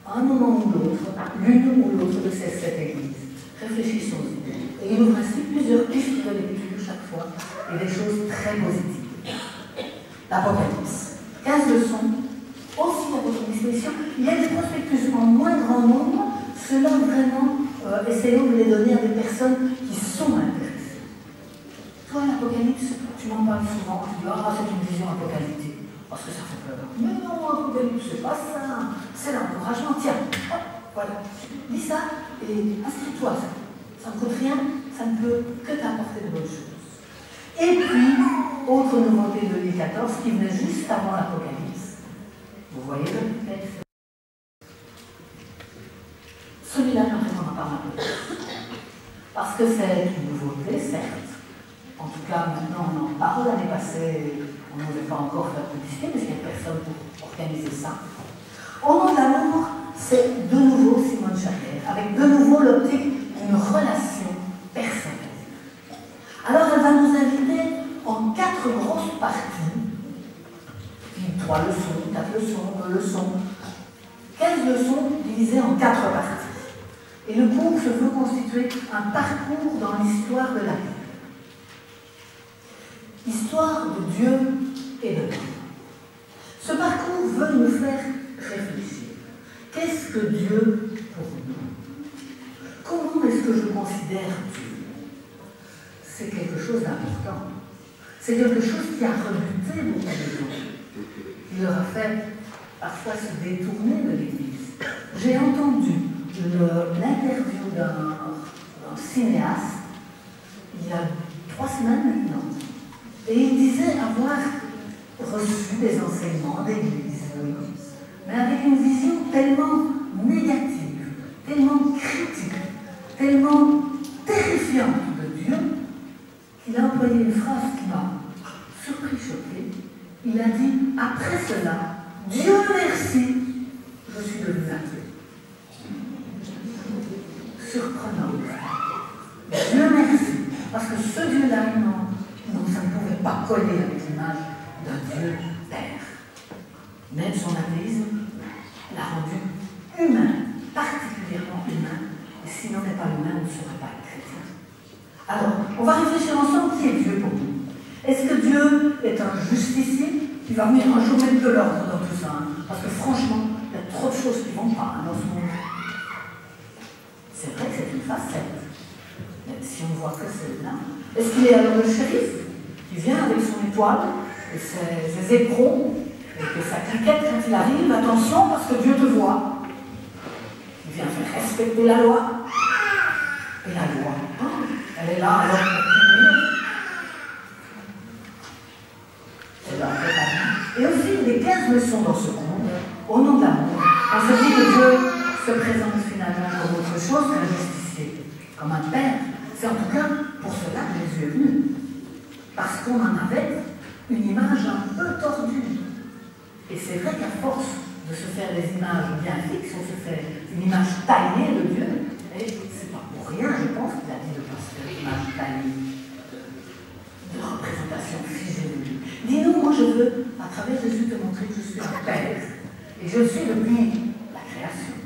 Speaker 1: à un moment ou l'autre, l'une ou l'autre de ces 7 églises? Réfléchissons-y. Et il ouvre ainsi plusieurs pistes de lecture chaque fois, et des choses très positives. L'Apocalypse. 15 leçons, aussi à votre disposition. Il y a des prospectus en moins grand nombre, cela vraiment, essayons de les donner à des personnes qui sont intéressées. Toi, l'Apocalypse, tu m'en parles souvent, tu dis, ah, c'est une vision apocalyptique, parce que ça fait peur. Mais non, l'Apocalypse, c'est pas ça, c'est l'encouragement. Tiens, hop, voilà, lis ça et inscris-toi ça. Ça ne coûte rien, ça ne peut que t'apporter de bonnes choses. Et puis, autre nouveauté de Louis XIV qui venait juste avant l'Apocalypse. Vous voyez le texte? Celui-là, on n'en parle pas. Parce que c'est une nouveauté, certes. En tout cas, maintenant, on en parle. L'année passée, on n'avait pas encore fait la publicité, parce qu'il n'y a personne pour organiser ça. Au nom de l'amour, c'est de nouveau Simone Chaker, avec de nouveau l'optique d'une relation personnelle. Alors, elle va nous inviter en 4 grosses parties, puis 3 leçons, 4 leçons, 2 leçons, 15 leçons divisées en 4 parties. Et le cours se veut constituer un parcours dans l'histoire de la vie. Histoire de Dieu et de l'homme. Ce parcours veut nous faire réfléchir. Qu'est-ce que Dieu pour nous? Comment est-ce chose d'important. C'est quelque chose qui a rebuté beaucoup de gens, qui leur a fait parfois se détourner de l'Église. J'ai entendu l'interview d'un cinéaste il y a 3 semaines maintenant, et il disait avoir reçu des enseignements d'Église, mais avec une vision tellement négative, tellement critique, tellement terrifiante de Dieu, qu'il a employé une phrase qui m'a surpris, choqué. Il a dit, après cela, Dieu merci, je suis devenu athée. Surprenant. Dieu merci. Parce que ce Dieu-là, non, ça ne pouvait pas coller avec l'image d'un Dieu Père. Même son athéisme l'a rendu humain, particulièrement humain. Et si l'on n'est pas humain, on ne serait pas chrétien. Alors, on va réfléchir ensemble qui est Dieu pour nous. Est-ce que Dieu est un justicier qui va venir un jour mettre de l'ordre dans tout ça, hein? Parce que franchement, il y a trop de choses qui ne vont pas dans ce monde. C'est vrai que c'est une facette. Mais si on ne voit que celle-là, est-ce qu'il est alors le shérif qui vient avec son étoile et ses éperons et que sa cliquette quand il arrive, attention parce que Dieu te voit. Il vient faire respecter la loi. Et la loi, elle est là alors pour punir. C'est là, et aussi les 15 leçons dans ce monde, au nom de l'amour, on se dit que Dieu se présente finalement comme autre chose qu'un justicier, comme un père. C'est en tout cas pour cela que Jésus est venu. Parce qu'on en avait une image un peu tordue. Et c'est vrai qu'à force de se faire des images bien fixes, on se fait une image taillée de Dieu. Et c'est pas pour rien, je pense, qu'il a dit de ne pas se faire une image taillée de représentation figée de Dieu. Dis-nous, moi je veux, à travers Jésus, te montrer que je suis un père. Et je le suis depuis la création.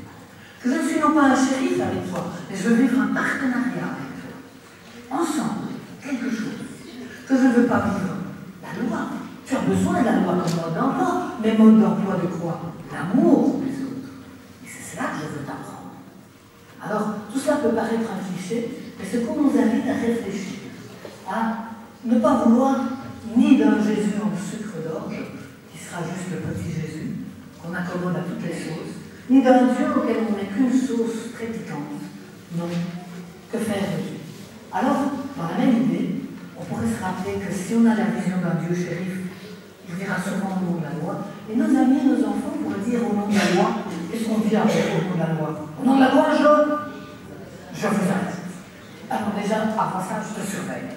Speaker 1: Que je ne suis non pas un shérif avec toi, mais je veux vivre un partenariat avec toi. Ensemble, quelque chose. Que je ne veux pas vivre la loi. Tu as besoin de la loi comme mode d'emploi, mais mode d'emploi de quoi? L'amour des autres. Et c'est cela que je veux t'apprendre. Alors, tout cela peut paraître un cliché, mais ce qu'on nous invite à réfléchir, à ne pas vouloir ni d'un Jésus en sucre d'orge, qui sera juste le petit Jésus, qu'on accommode à toutes les choses, ni d'un Dieu auquel on met qu'une sauce très piquante. Non. Que faire de Dieu? Alors, dans la même idée, on pourrait se rappeler que si on a la vision d'un Dieu shérif, il dira souvent au nom de la loi, et nos amis, nos enfants pourraient dire au nom de la loi, qu'est-ce qu'on dit après au nom de la loi? Au nom de la loi, je vous arrête. Alors déjà, avant ça, je te surveille.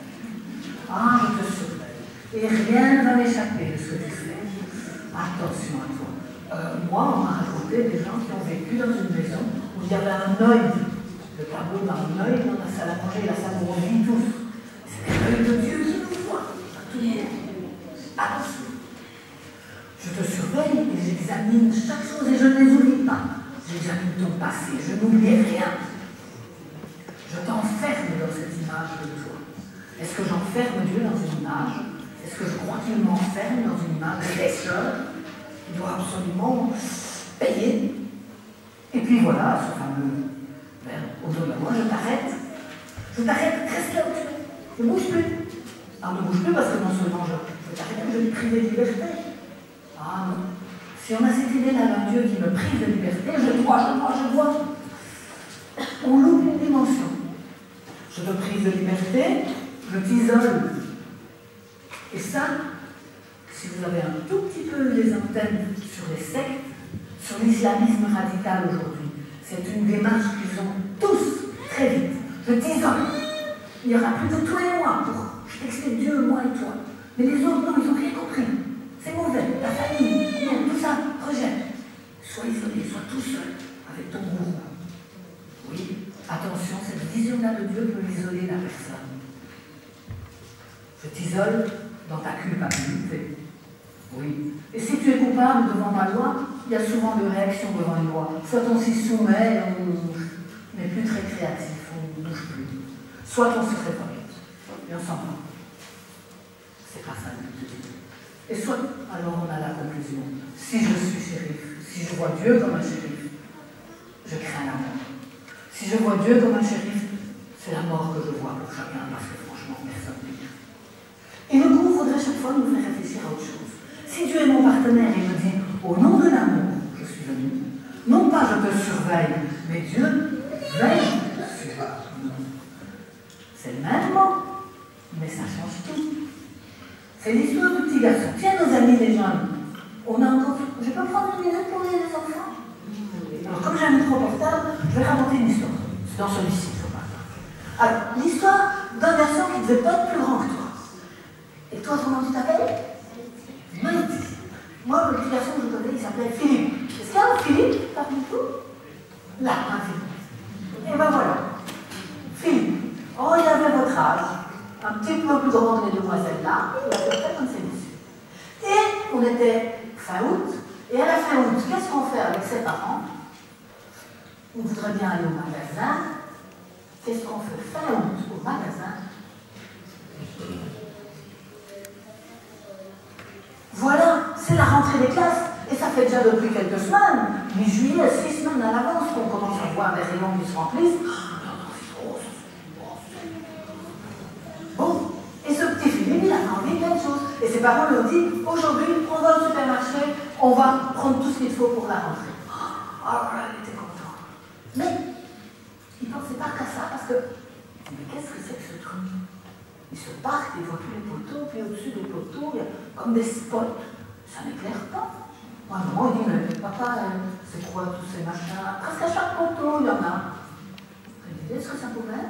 Speaker 1: Ah, je te surveille. Et rien ne va m'échapper de ce que tu fais. Attention à toi. Moi, on m'a raconté des gens qui ont vécu dans une maison où il y avait un œil. Le tableau d'un œil dans la salle à manger, la salle où on vit tous. C'est l'œil de Dieu qui nous voit. Tout le monde. Attention. Je te surveille et j'examine chaque chose et je ne les oublie pas. J'examine ton passé, je n'oublie rien. Je t'enferme dans cette image de toi. Est-ce que j'enferme Dieu dans une image? Est-ce que je crois qu'il m'enferme dans une image de pêcheur qui doit absolument payer? Et puis voilà, ce fameux verbe, au nom de moi, je t'arrête. Je t'arrête, reste là où tu es. Ne bouge plus. Alors ne bouge plus parce que non seulement je t'arrête, je vais te priver de liberté. Ah non. Si on a cette idée-là d'un Dieu qui me prive de liberté, je dois. On loupe une dimension. Je te prive de liberté, je t'isole. Et ça, si vous avez un tout petit peu les antennes sur les sectes, sur l'islamisme radical aujourd'hui, c'est une démarche qu'ils ont tous très vite. Je t'isole. Il n'y aura plus que toi et moi pour. Je t'explique Dieu, moi et toi. Mais les autres, non, ils n'ont rien compris. C'est mauvais, ta famille, non, tout ça, rejette. Sois isolé, sois tout seul avec ton gourou. Oui, attention, cette vision-là de Dieu peut isoler la personne. Je t'isole dans ta culpabilité. Oui. Et si tu es coupable devant ma loi, il y a souvent deux réactions devant une loi. Soit on s'y soumet, on n'est plus très créatif, on ne bouge plus. Soit on se révolte, et on s'en va. C'est pas ça le but de Dieu. Et soit, alors on a la conclusion. Si je suis shérif, si je vois Dieu comme un shérif, je crains la mort. Si je vois Dieu comme un shérif, c'est la mort que je vois pour chacun, parce que franchement, personne ne vit. Et le goût faudrait chaque fois nous faire réfléchir à autre chose. Si Dieu est mon partenaire et me dit, au nom de l'amour, je suis venu, non pas je te surveille, mais Dieu veille sur toi. C'est le même mot, mais ça change tout. C'est l'histoire du petit garçon. Tiens, nos amis les jeunes, on a encore... Je peux prendre une minute pour les enfants? Alors, comme j'ai un micro portable, je vais raconter une histoire. C'est dans celui-ci, il faut pas. Alors, l'histoire d'un garçon qui ne devait pas être plus grand que toi. Et toi, comment tu t'appelles? Maïti. Moi, le petit garçon que je connais, il s'appelait Philippe. Est-ce qu'il y a un Philippe parmi vous? Là, un Philippe. Et ben voilà. Philippe. Oh, il avait votre âge. Un petit peu plus grand que les demoiselles là. Il avait fait comme celui-ci. Et on était fin août. Et à la fin août, qu'est-ce qu'on fait avec ses parents? On voudrait bien aller au magasin. Qu'est-ce qu'on fait fin août au magasin? Voilà, c'est la rentrée des classes. Et ça fait déjà depuis quelques semaines, mi-juillet, 6 semaines à l'avance, qu'on commence à voir des rayons qui se remplissent. Bon, et ce petit Philippe, il a envie de plein de choses. Et ses parents lui ont dit, aujourd'hui, on va au supermarché, on va prendre tout ce qu'il faut pour la rentrée. Oh, il était content. Mais, il ne pensait pas qu'à ça, parce que, mais qu'est-ce que c'est que ce truc? Il se parque, il voit tous les poteaux, puis au-dessus des poteaux, il y a comme des spots. Ça n'éclaire pas. Moi, à un moment, il dit, mais papa, c'est quoi tous ces machins? Presque à chaque poteau, il y en a. Vous avez idée ce que ça pouvait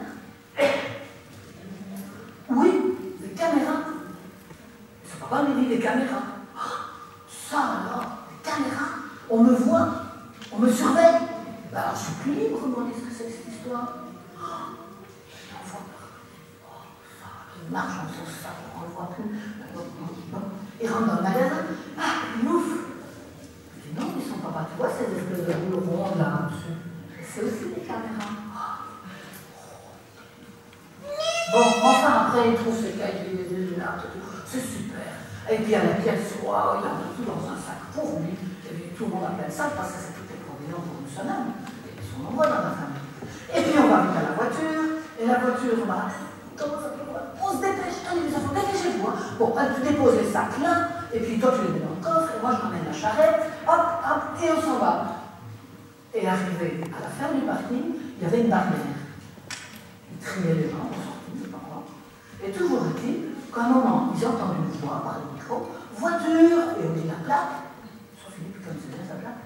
Speaker 1: être? Oui, des caméras. Son papa me dit des caméras. Ça alors, des caméras. On me voit, on me surveille. Alors, je suis plus libre, moi, qu'est-ce que c'est que cette histoire? On voit pas. Il marche en son sac, on ne le voit plus. Il rentre dans le magasin, il ouvre. Il dit non, ils sont pas, tu vois, ces espèces de boules rondes là-dessus. C'est aussi des caméras. Bon, enfin, après, il trouve ses cahiers, des lunettes, c'est super. Et puis, à la pièce, wow, il a tout dans un sac pour lui. Et puis, tout le monde appelle ça parce que c'est toutes les provisions pour une semaine. Et ils sont nombreux dans la famille. Et puis, on va vite à la voiture. Et la voiture, on se dépêche, allez les enfants, dépêchez-vous. Bon, tu déposes les sacs là, et puis toi tu les mets dans le coffre, et moi je ramène la charrette, hop, hop, et on s'en va. Et arrivé à la fin du parking, il y avait une barrière. Ils triaient les gens, on sortit, je sais pas quoi. Et toujours est-il qu'à un moment, ils entendent une voix par le micro, voiture, et on dit la plaque, sur Philippe, comme c'est sa plaque.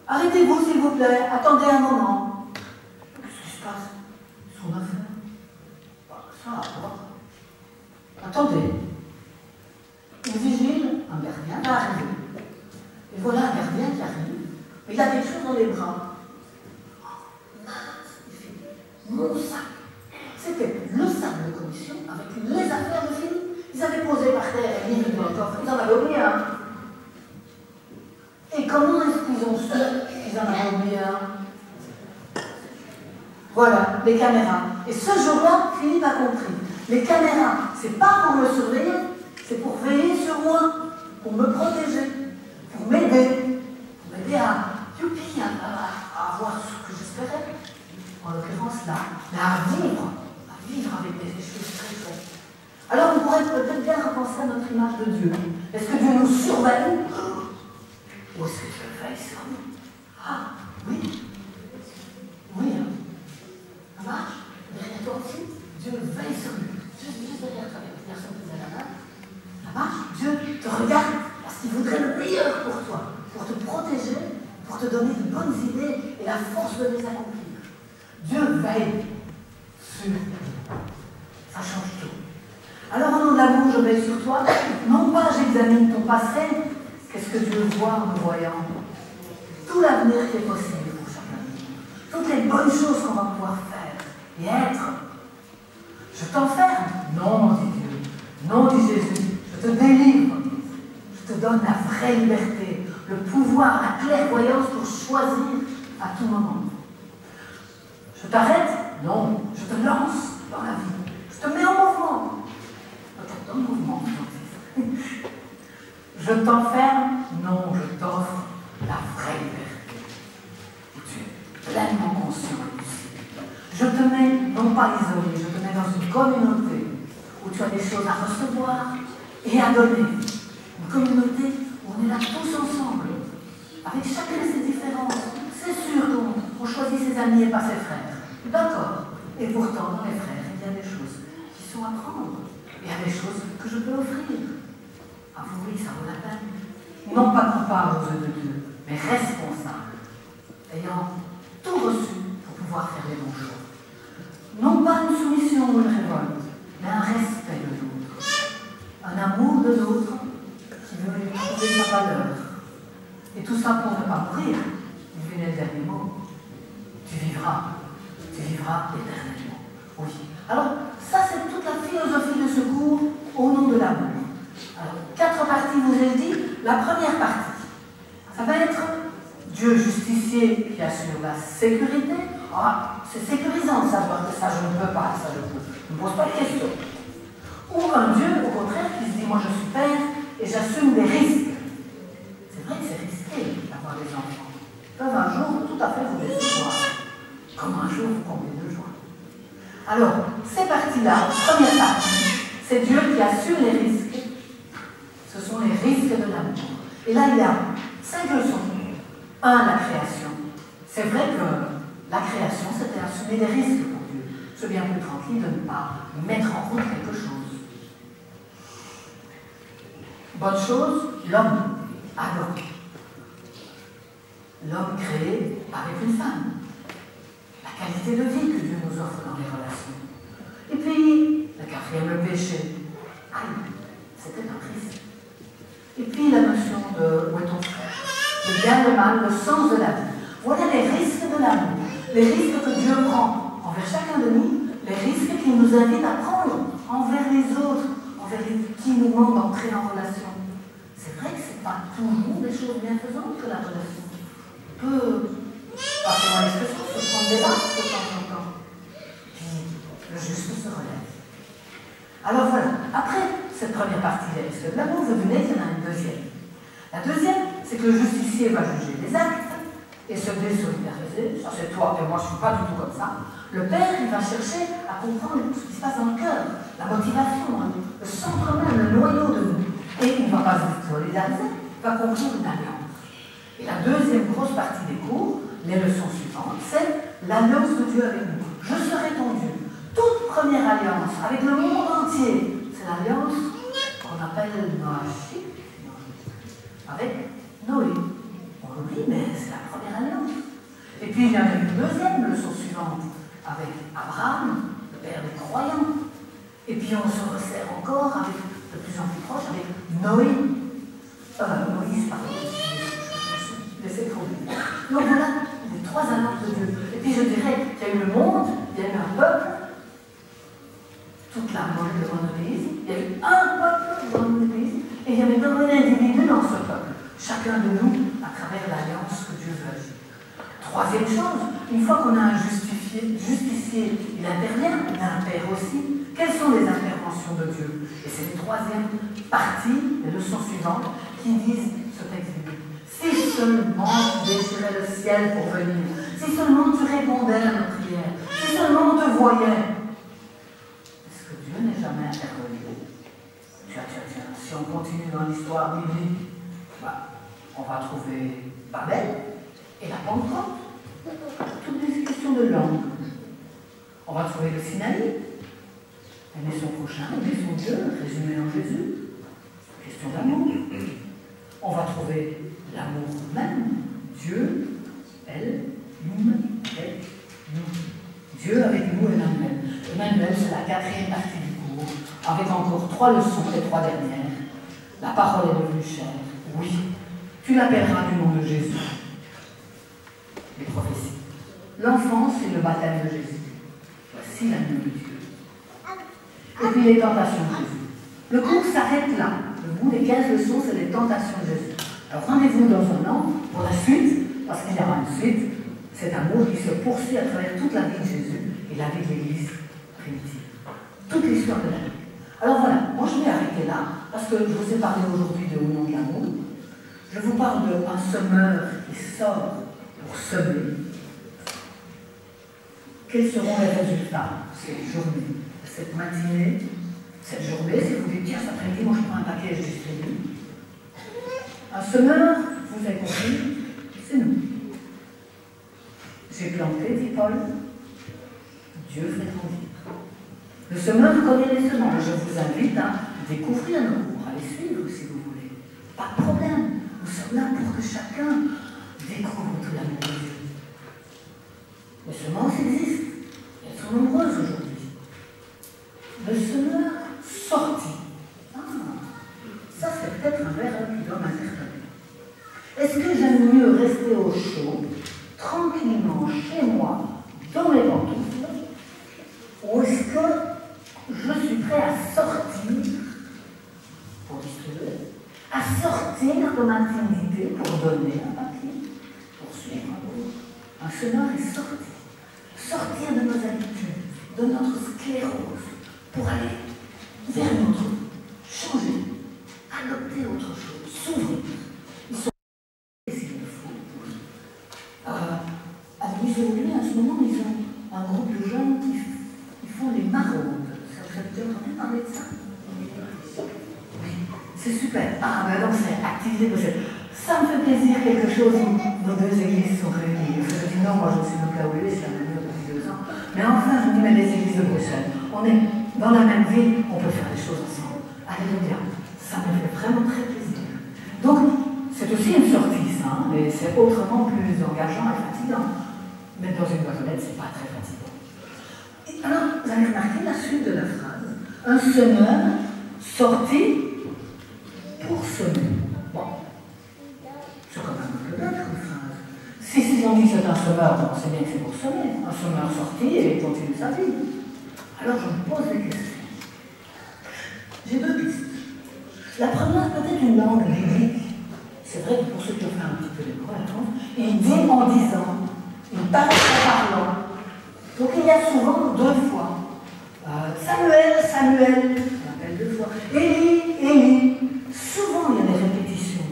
Speaker 1: Arrêtez-vous s'il vous plaît, attendez un moment. Qu'est-ce qui se passe? Son affaire. Ça à voir. Attendez. Une vigile, un gardien, va arriver. Et voilà un gardien qui arrive. Il a quelque chose dans les bras. Oh, mince, il fait mon sac. C'était le sac de commission avec les affaires de Philippe. Ils avaient posé par terre et mis dans le coffre. Ils en avaient oublié un. Et comment est-ce qu'ils ont su qu'ils en avaient oublié un? Voilà, les caméras. Et ce jour-là, Philippe a compris. Les caméras, c'est pas pour me surveiller, c'est pour veiller sur moi, pour me protéger, pour m'aider à, youpi, à avoir ce que j'espérais. En l'occurrence là, mais à vivre avec des choses très chouettes. Alors on pourrait peut-être bien repenser à notre image de Dieu. Est-ce que Dieu nous surveille? Ou est-ce que Dieu veille sur nous? Ah, oui. Oui, hein. Ça marche? Derrière toi aussi, Dieu veille sur nous. Juste derrière toi, les personnes qui ont la main. Ça marche? Dieu te regarde parce qu'il voudrait le meilleur pour toi, pour te protéger, pour te donner de bonnes idées et la force de les accomplir. Dieu veille sur toi. Ça change tout. Alors, au nom de l'amour, je veille sur toi. Non pas j'examine ton passé, qu'est-ce que Dieu voit en me voyant? Tout l'avenir qui est possible pour chacun de nous. Toutes les bonnes choses qu'on va pouvoir faire et être. Je t'enferme? Non, dit Dieu. Non, dit Jésus. Je te délivre. Je te donne la vraie liberté, le pouvoir, la clairvoyance pour choisir à tout moment. Je t'arrête? Non. Je te lance dans la vie. Je te mets en mouvement. Peut-être en mouvement. Je t'enferme? Non, je t'offre la vraie liberté. Où tu es pleinement conscient et lucide. Je te mets, non pas isolé, je te mets dans une communauté où tu as des choses à recevoir et à donner. Une communauté où on est là tous ensemble, avec chacun ses différences. C'est sûr qu'on choisit ses amis et pas ses frères. D'accord. Et pourtant, dans les frères, il y a des choses qui sont à prendre. Il y a des choses que je peux offrir. Ah oui, ça vaut la peine. Non pas coupable aux yeux de Dieu, mais responsable, ayant tout reçu pour pouvoir faire les bons choix. Non pas une soumission ou une révolte, mais un respect de l'autre, un amour de l'autre qui veut lui trouver sa valeur. Et tout ça pour ne pas mourir. Il venait le dernier mot. Tu vivras éternellement. Oui. Alors, ça c'est toute la philosophie de secours au nom de l'amour. Alors, 4 parties vous ai dit. La première partie, ça va être Dieu justicier qui assure la sécurité. Ah, c'est sécurisant de savoir que ça je ne peux pas, ça je peux. Ne me pose pas de questions. Ou un Dieu, au contraire, qui se dit, moi je suis père et j'assume des risques. C'est vrai que c'est risqué d'avoir des enfants. Ils peuvent un jour tout à fait vous décevoir. Comme un jour vous combler de joie. Alors, ces parties-là, première partie, c'est Dieu qui assure les risques. Ce sont les risques de l'amour. Et là, il y a 5 leçons. 1, la création. C'est vrai que la création, c'était assumer des risques pour Dieu. C'est bien plus tranquille de ne pas mettre en route quelque chose. Bonne chose, l'homme adopté. L'homme créé avec une femme. La qualité de vie que Dieu nous offre dans les relations. Et puis, le 4e, le péché. Aïe, c'était un risque. Et puis la notion de où est ton frère, le bien, le mal, le sens de la vie. Voilà les risques de l'amour, les risques que Dieu prend envers chacun de nous, les risques qu'il nous invite à prendre envers les autres, envers qui nous demandent d'entrer en relation. C'est vrai que ce n'est pas toujours des choses bienfaisantes que la relation. On peut, passez-moi l'expression, se prendre des barres de temps en temps. Puis le juste se relève. Alors voilà, après cette première partie des risques de l'amour, vous venez, il y en a une deuxième. La deuxième, c'est que le justicier va juger les actes et se désolidariser. Ça, c'est toi, mais moi, je ne suis pas du tout comme ça. Le père, il va chercher à comprendre ce qui se passe dans le cœur, la motivation, le centre même, le noyau de nous. Et il ne va pas se solidariser, il va conclure une alliance. Et la deuxième grosse partie des cours, les leçons suivantes, c'est l'alliance de Dieu avec nous. Je serai ton Dieu. Toute première alliance avec le monde entier, c'est l'alliance qu'on appelle Noachie, avec Noé. On l'oublie, mais c'est la première alliance. Et puis il y en a une deuxième leçon suivante avec Abraham, le père des croyants. Et puis on se resserre encore avec, de plus en plus proche avec Moïse, pardon. Laissez tomber. Donc voilà les 3 alliances de Dieu. Et puis je dirais qu'il y a eu le monde, il y a eu un peuple, toute la monothéisme, il y a eu un peuple dans le monothéisme, et il y avait un individu dans ce peuple, chacun de nous, à travers l'alliance que Dieu veut agir. 3e chose, une fois qu'on a un justicier, il intervient, il a un père aussi. Quelles sont les interventions de Dieu? Et c'est la 3e partie, les leçons suivantes, qui disent ce texte biblique. Si seulement tu désirais le ciel pour venir, si seulement tu répondais à nos prières, si seulement on te voyait. Dieu n'est jamais intervenu. Tiens, si on continue dans l'histoire biblique, on va trouver Babel et la Pentecôte. Toutes les questions de langue. On va trouver le Sinaï, aimer son prochain, aimer son Dieu, résumé en Jésus. Question d'amour. On va trouver l'amour même. Dieu, elle, nous, et nous. Dieu avec nous, Emmanuel. Emmanuel, c'est la 4e partie du cours, avec encore 3 leçons, les 3 dernières. La parole est devenue chère. Oui, tu l'appelleras du nom de Jésus. Les prophéties. L'enfance et le baptême de Jésus. Voici l'agneau de Dieu. Et puis les tentations de Jésus. Le cours s'arrête là. Le bout des 15 leçons, c'est les tentations de Jésus. Alors rendez-vous dans un an pour la suite, parce qu'il y aura une suite. Cet amour qui se poursuit à travers toute la vie de Jésus et la vie de l'Église primitive. Toute l'histoire de la vie. Alors voilà, moi je vais arrêter là, parce que je vous ai parlé aujourd'hui de Au nom de l'amour. Je vous parle d'un semeur qui sort pour semer. Quels seront les résultats de cette journée, de cette matinée, cette journée, si vous dites, tiens, cet après-midi, moi je prends un paquet et je distribue. Un semeur, vous avez compris, c'est nous. J'ai planté, dit Paul, Dieu fait grandir. Le semeur connaît les semences. Je vous invite à découvrir nos cours, à les suivre si vous voulez. Pas de problème. Nous sommes là pour que chacun découvre tout l'amour de Dieu. Les semences existent. Elles sont nombreuses aujourd'hui. Le semeur sorti. Ah, ça c'est peut-être un verbe qui doit m'interpeller. Est-ce que j'aime mieux rester au chaud, tranquillement chez moi, dans mes pantoufles, ou est-ce que je suis prêt à sortir pour distribuer, à sortir de ma timidité pour donner un papier, pour suivre un cours? Un semeur est sorti. Sortir de nos habitudes, de notre sclérose, pour aller vers l'autre, changer, adopter autre chose, s'ouvrir. Ils sont s'il le faut. À l'Uséouli, à ce moment, ils ont un groupe de jeunes qui font des maraudes. Vous avez déjà entendu parler de ça? Oui, c'est super. Ah, ben donc c'est activité possible. Ça me fait plaisir, quelque chose où nos deux églises sont réunies. Je dis non, moi je suis le Kaoulé, c'est la même depuis 2 ans. Mais enfin, je me dis, mais les églises de Bruxelles, on est dans la même ville, on peut faire des choses ensemble. Alléluia. Ça me fait vraiment très plaisir. Donc, c'est aussi une sortie, ça, mais c'est autrement plus engageant et fatigant. Mais dans une boîte aux lettres, c'est pas très fatigant. Et alors, vous avez remarqué la suite de la phrase. Un semeur sorti pour semer. Bon. C'est quand même un peu bête comme phrase. Si on dit que c'est un semeur, on sait bien que c'est pour semer. Un semeur sorti et il continue sa vie. Alors je me pose des questions. J'ai 2 pistes. La première, peut-être une langue lyrique. C'est vrai que pour ceux qui ont fait un petit peu de croyance, il dit en disant, il parle en parlant. Donc il y a souvent 2 fois. Samuel, Samuel, on appelle 2 fois. Élie, Élie. Souvent il y a des répétitions.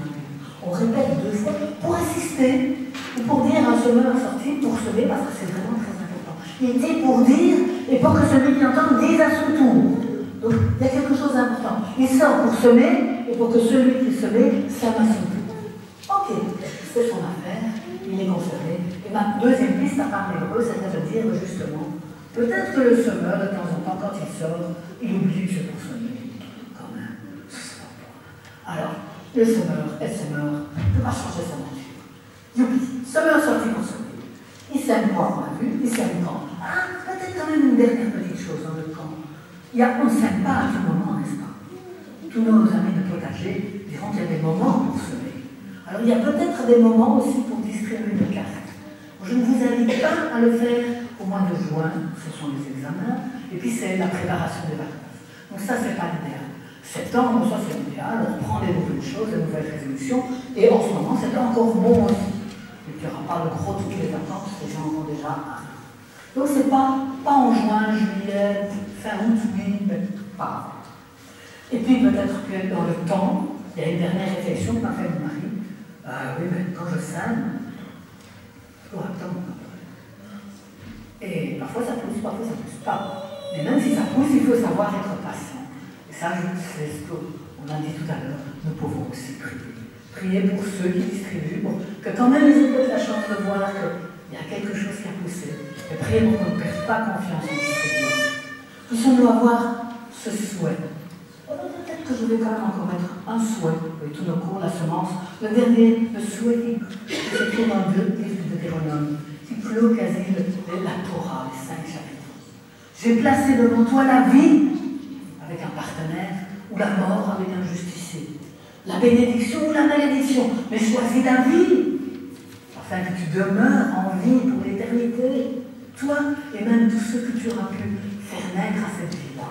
Speaker 1: On répète 2 fois pour insister ou pour dire un semeur sorti pour semer parce que c'est vraiment très important. Il dit pour dire et pour que celui qui entend dise à son tour. Donc il y a quelque chose d'important. Il sort pour semer et pour que celui qui semait sème à son tour. Ok, c'est son affaire, il est concerné. Et ma deuxième piste à part l'hébreu, c'était de dire justement, peut-être que le semeur, de temps en temps, quand il sort, il oublie que c'est pour semer. Quand même, c'est pas bon. Alors, le semeur ne peut pas changer sa nature. Youpi, semeur sorti pour semer. Il sème quoi, on a vu, il sème quand? Ah, peut-être quand même une dernière petite chose dans le camp. On ne sème pas à tout moment, n'est-ce pas? Tous nos amis de potager diront qu'il y a des moments pour semer. Alors il y a peut-être des moments aussi pour distribuer des cartes. Je ne vous invite pas à le faire au mois de juin, ce sont les examens, et puis c'est la préparation des vacances. Donc ça, c'est pas l'idéal. Septembre, ça c'est l'idéal, on reprend des nouvelles choses, des nouvelles résolutions, et en ce moment, c'est encore bon aussi. Et puis il n'y aura pas le gros toutes les vacances, les gens vont déjà arriver. Donc c'est pas en juin, juillet, fin août, oui, mais pas. Et puis peut-être que dans le temps, il y a une dernière réflexion que m'a fait mon mari. Oui, mais quand je sème, il faut attendre un peu. Et parfois ça pousse pas. Mais même si ça pousse, il faut savoir être patient. Et ça, c'est ce qu'on a dit tout à l'heure, nous pouvons aussi prier. Prier pour ceux qui distribuent, pour que quand même ils aient peut-être la chance de voir qu'il y a quelque chose qui a poussé. Et prier pour qu'on ne perde pas confiance en distribuer. Puissions-nous avoir ce souhait. Peut-être que je vais quand même encore mettre un souhait, oui, tous nos cours, la semence, le dernier, le souhait qui se trouve dans le livre de Deutéronome, qui clôt quasi la Torah, les 5 chapitres. J'ai placé devant toi la vie avec un partenaire, ou la mort avec un justicier, la bénédiction ou la malédiction, mais choisis ta vie, afin que tu demeures en vie pour l'éternité, toi et même tous ceux que tu auras pu faire naître à cette vie-là.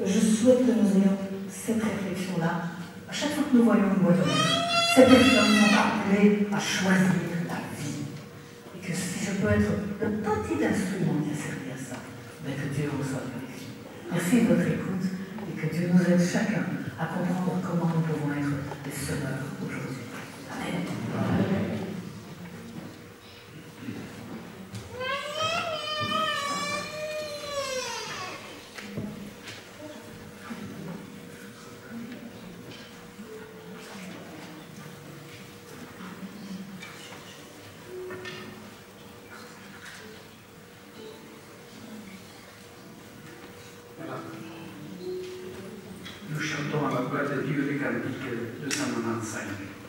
Speaker 1: Je souhaite que nous ayons cette réflexion-là. À chaque fois que nous voyons une boîte aux lettres, ces personnes sont appelées à choisir la vie. Et que si je peux être le petit instrument qui a servi à ça, ben que Dieu vous soit glorifié. Merci de votre écoute et que Dieu nous aide chacun à comprendre comment nous pouvons être des semeurs aujourd'hui. Amen. Amen.
Speaker 2: about the biblique antique de 195.